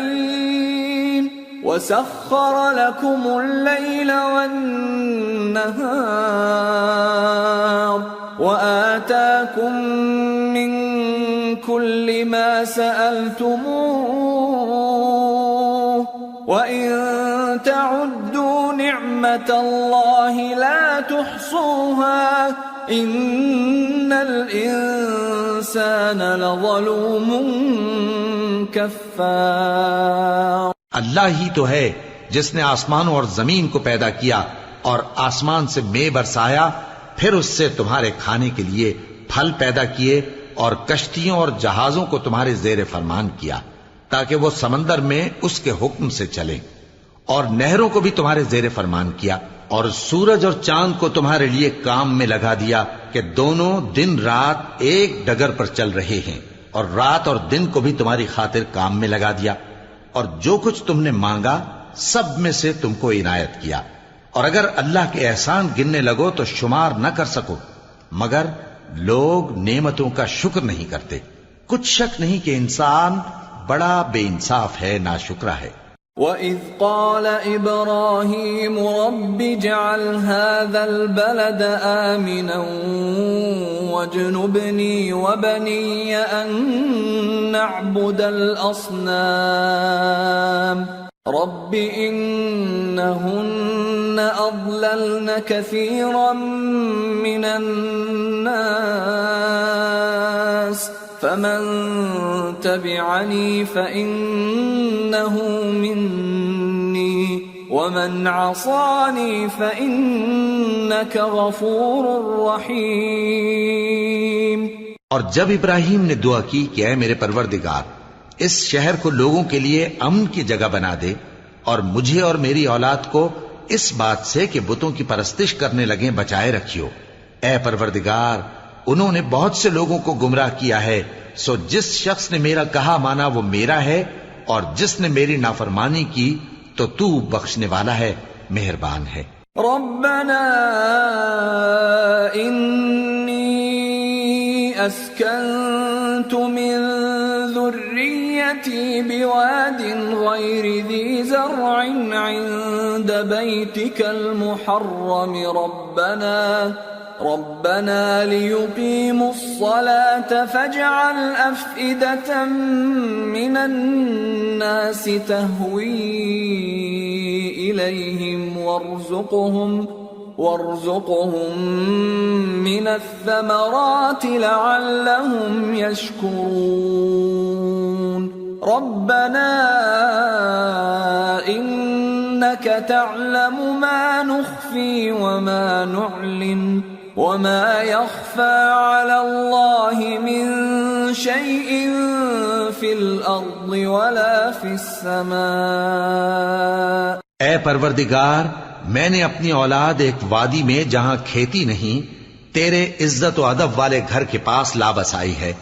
دائبين وسخر لكم الليل والنهار وآتاكم من كل ما سألتموه وإن تعدوا نعمة الله لا تحصوها إن الإنسان لظلوم كفار. اللہ ہی تو ہے جس نے آسمانوں اور زمین کو پیدا کیا اور آسمان سے مے برسایا، پھر اس سے تمہارے کھانے کے لیے پھل پیدا کیے اور کشتیوں اور جہازوں کو تمہارے زیر فرمان کیا تاکہ وہ سمندر میں اس کے حکم سے چلیں، اور نہروں کو بھی تمہارے زیر فرمان کیا، اور سورج اور چاند کو تمہارے لیے کام میں لگا دیا کہ دونوں دن رات ایک ڈگر پر چل رہے ہیں، اور رات اور دن کو بھی تمہاری خاطر کام میں لگا دیا، اور جو کچھ تم نے مانگا سب میں سے تم کو عنایت کیا. اور اگر اللہ کے احسان گننے لگو تو شمار نہ کر سکو، مگر لوگ نعمتوں کا شکر نہیں کرتے. کچھ شک نہیں کہ انسان بڑا بے انصاف ہے، ناشکرا ہے. وَإِذْ قَالَ إِبْرَاهِيمُ رَبِّ اجْعَلْ هَذَا الْبَلَدَ آمِنًا وَاجْنُبْنِي وَبَنِيَّ أَن نَّعْبُدَ الْأَصْنَامَ رَبِّ إِنَّهُنَّ أَضْلَلْنَ كَثِيرًا مِّنَ النَّاسِ فَمَن تَبِعَنِي فَإِنَّهُ مِنِّي وَمَنْ عَصَانِي فَإِنَّكَ غَفُورٌ رَّحِيمٌ. اور جب ابراہیم نے دعا کی کہ اے میرے پروردگار، اس شہر کو لوگوں کے لیے امن کی جگہ بنا دے اور مجھے اور میری اولاد کو اس بات سے کہ بتوں کی پرستش کرنے لگیں بچائے رکھیو. اے پروردگار، انہوں نے بہت سے لوگوں کو گمراہ کیا ہے، سو جس شخص نے میرا کہا مانا وہ میرا ہے، اور جس نے میری نافرمانی کی تو تو بخشنے والا ہے، مہربان ہے. ربنا انی اسکنت من ذریتی بواد غیر ذی زرع عند بیتک المحرم ربنا ليقيموا الصلاة فاجعل أفئدة من الناس تهوي إليهم وارزقهم من الثمرات لعلهم يشكرون. ربنا إنك تعلم ما نخفي وما نعلن وما يخفى على الله من شيء في الأرض ولا في السماء. اے پروردگار، میں نے اپنی اولاد ایک وادی میں جہاں کھیتی نہیں تیرے عزت و ادب والے گھر کے پاس لا بسائی ہے.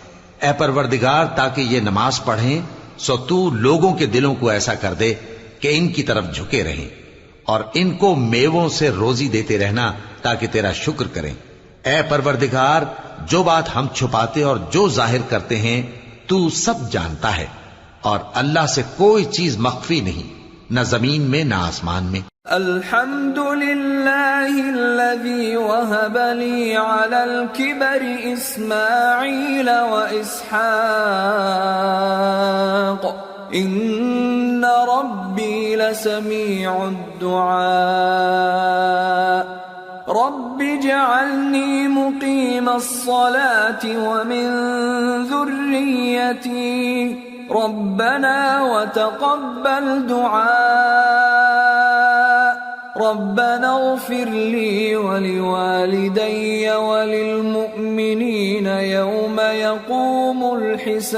اے پروردگار، تاکہ یہ نماز پڑھیں سو تو لوگوں کے دلوں کو ایسا کر دے کہ ان کی طرف جھکے رہیں، اور ان کو میووں سے روزی دیتے رہنا تاکہ تیرا شکر کریں. اے پروردگار، جو بات ہم چھپاتے اور جو ظاہر کرتے ہیں تو سب جانتا ہے، اور اللہ سے کوئی چیز مخفی نہیں، نہ زمین میں نہ آسمان میں. الحمد للہ الذی وہب لی علی الکبر اسماعیل و اسحاق ان ربی لسمیع الدعاء. رب اجعلنی مقیم الصلاة ومن ذریتی ربنا وتقبل دعاء. ربنا اغفر لي ولوالدي وللمؤمنين يوم يقوم الحساب.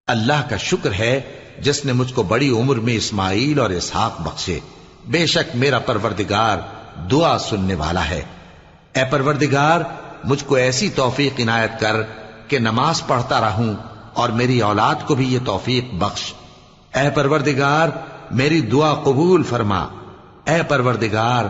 اللہ کا شکر ہے جس نے مجھ کو بڑی عمر میں اسماعیل اور اسحاق بخشے. بے شک میرا پروردگار دعا سننے والا ہے. اے پروردگار، مجھ کو ایسی توفیق عنایت کر کہ نماز پڑھتا رہوں، اور میری اولاد کو بھی یہ توفیق بخش. اے پروردگار، میری دعا قبول فرما. اے پروردگار،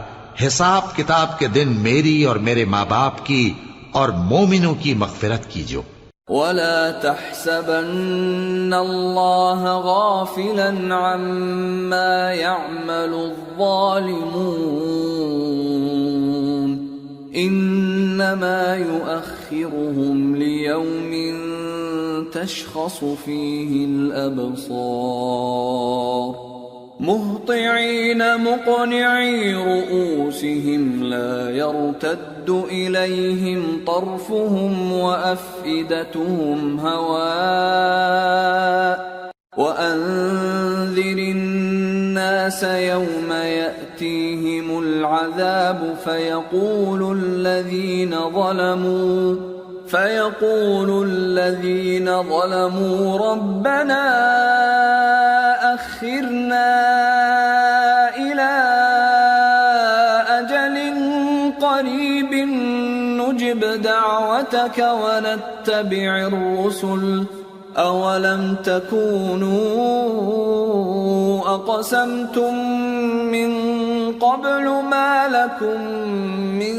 حساب کتاب کے دن میری اور میرے ماں باپ کی اور مومنوں کی مغفرت کیجو. ولا تحسبن الله غافلا عما يعمل الظالمون انما يؤخرهم ليوم تشخص فيه الابصار مهطعين مقنعي رؤوسهم لا يرتد إليهم طرفهم وأفئدتهم هواء. وأنذر الناس يوم يأتيهم العذاب فيقول الذين ظلموا ربنا أخرنا إلى أجل قريب نجب دعوتك ونتبع الرسل أولم تكونوا أقسمتم من قبل ما لكم من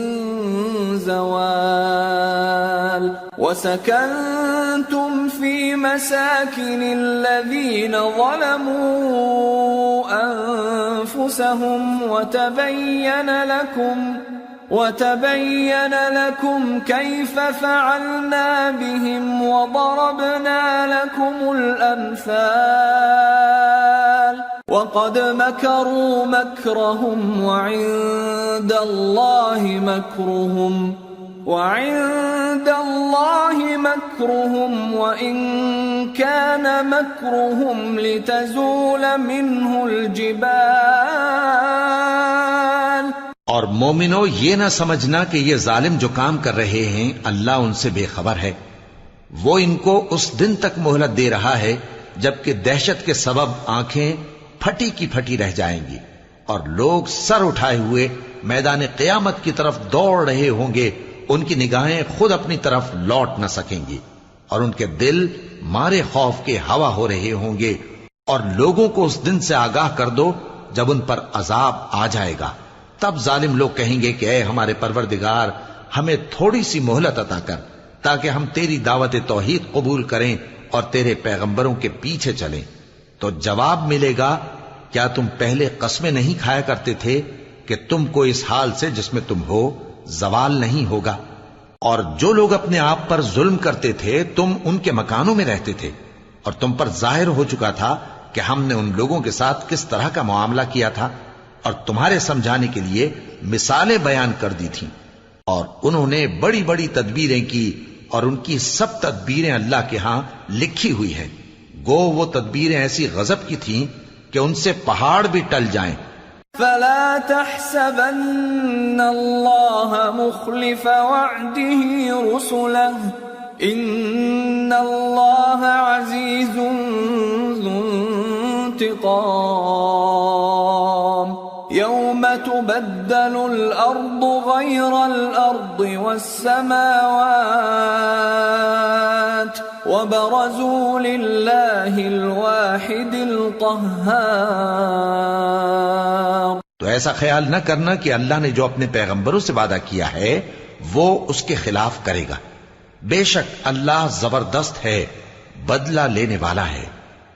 زوال وسكنتم في مساكن الذين ظلموا أنفسهم وتبين لكم كيف فعلنا بهم وضربنا لكم الأمثال وقد مكروا مكرهم وعند الله مكرهم وإن كان مكرهم لتزول منه الجبال. اور مومنو، یہ نہ سمجھنا کہ یہ ظالم جو کام کر رہے ہیں اللہ ان سے بے خبر ہے. وہ ان کو اس دن تک مہلت دے رہا ہے جبکہ دہشت کے سبب آنکھیں پھٹی کی پھٹی رہ جائیں گی اور لوگ سر اٹھائے ہوئے میدان قیامت کی طرف دوڑ رہے ہوں گے. ان کی نگاہیں خود اپنی طرف لوٹ نہ سکیں گی اور ان کے دل مارے خوف کے ہوا ہو رہے ہوں گے. اور لوگوں کو اس دن سے آگاہ کر دو جب ان پر عذاب آ جائے گا. تب ظالم لوگ کہیں گے کہ اے ہمارے پروردگار، ہمیں تھوڑی سی مہلت عطا کر تاکہ ہم تیری دعوت توحید قبول کریں اور تیرے پیغمبروں کے پیچھے چلیں. تو جواب ملے گا، کیا تم پہلے قسمیں نہیں کھایا کرتے تھے کہ تم کو اس حال سے جس میں تم ہو زوال نہیں ہوگا؟ اور جو لوگ اپنے آپ پر ظلم کرتے تھے تم ان کے مکانوں میں رہتے تھے اور تم پر ظاہر ہو چکا تھا کہ ہم نے ان لوگوں کے ساتھ کس طرح کا معاملہ کیا تھا اور تمہارے سمجھانے کے لیے مثالیں بیان کر دی تھیں. اور انہوں نے بڑی بڑی تدبیریں کی اور ان کی سب تدبیریں اللہ کے ہاں لکھی ہوئی ہیں. گو وہ تدبیریں ایسی غضب کی تھیں کہ ان سے پہاڑ بھی ٹل جائیں. فلا تحسبن الله مخلف وعده رسله ان الله عزيز ذو انتقام يوم تبدل الأرض غير الأرض والسماوات وبرزوا لله الواحد القهار. تو ایسا خیال نہ کرنا کہ اللہ نے جو اپنے پیغمبروں سے وعدہ کیا ہے وہ اس کے خلاف کرے گا. بے شک اللہ زبردست ہے، بدلہ لینے والا ہے.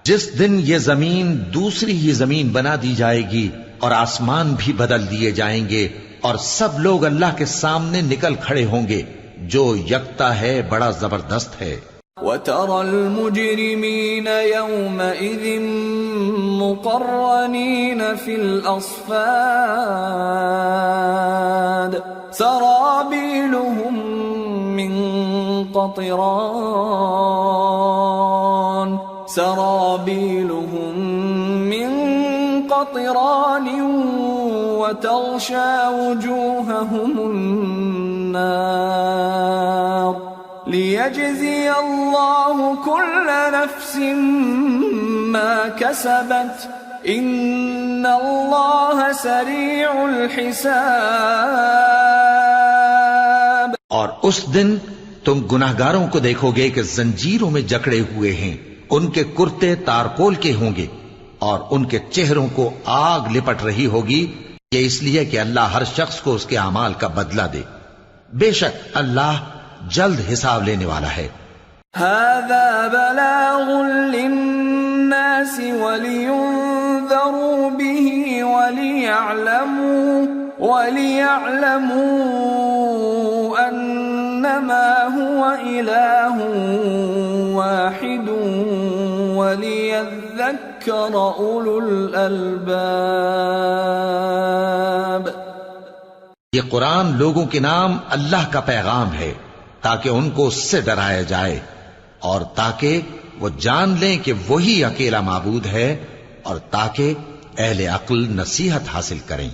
جس دن یہ زمین دوسری ہی زمین بنا دی جائے گی اور آسمان بھی بدل دیے جائیں گے اور سب لوگ اللہ کے سامنے نکل کھڑے ہوں گے جو یکتا ہے، بڑا زبردست ہے. وَتَرَى الْمُجْرِمِينَ يَوْمَئِذٍ مُقَرَّنِينَ فِي الْأَصْفَادِ سَرَابِيلُهُم مِّن قَطِرَانٍ وَتَغْشَى وُجُوهَهُمُ النَّارُ لِيَجْزِيَ اللَّهُ كُلَّ نَفْسٍ مَا كَسَبَتْ إِنَّ اللَّهَ سَرِيعُ الْحِسَابِ. اور اس دن تم گناہگاروں کو دیکھو گے کہ زنجیروں میں جکڑے ہوئے ہیں، ان کے کرتے تارکول کے ہوں گے اور ان کے چہروں کو آگ لپٹ رہی ہوگی. یہ اس لیے کہ اللہ ہر شخص کو اس کے اعمال کا بدلہ دے. بے شک اللہ جلد حساب لینے والا ہے. هذا بلاغ للناس ولينذروا به وليعلموا أنما هو إله واحد وليذكر أولو الألباب. یہ قرآن لوگوں کے نام اللہ کا پیغام ہے تاکہ ان کو اس سے ڈرایا جائے اور تاکہ وہ جان لیں کہ وہی اکیلا معبود ہے اور تاکہ اہل عقل نصیحت حاصل کریں.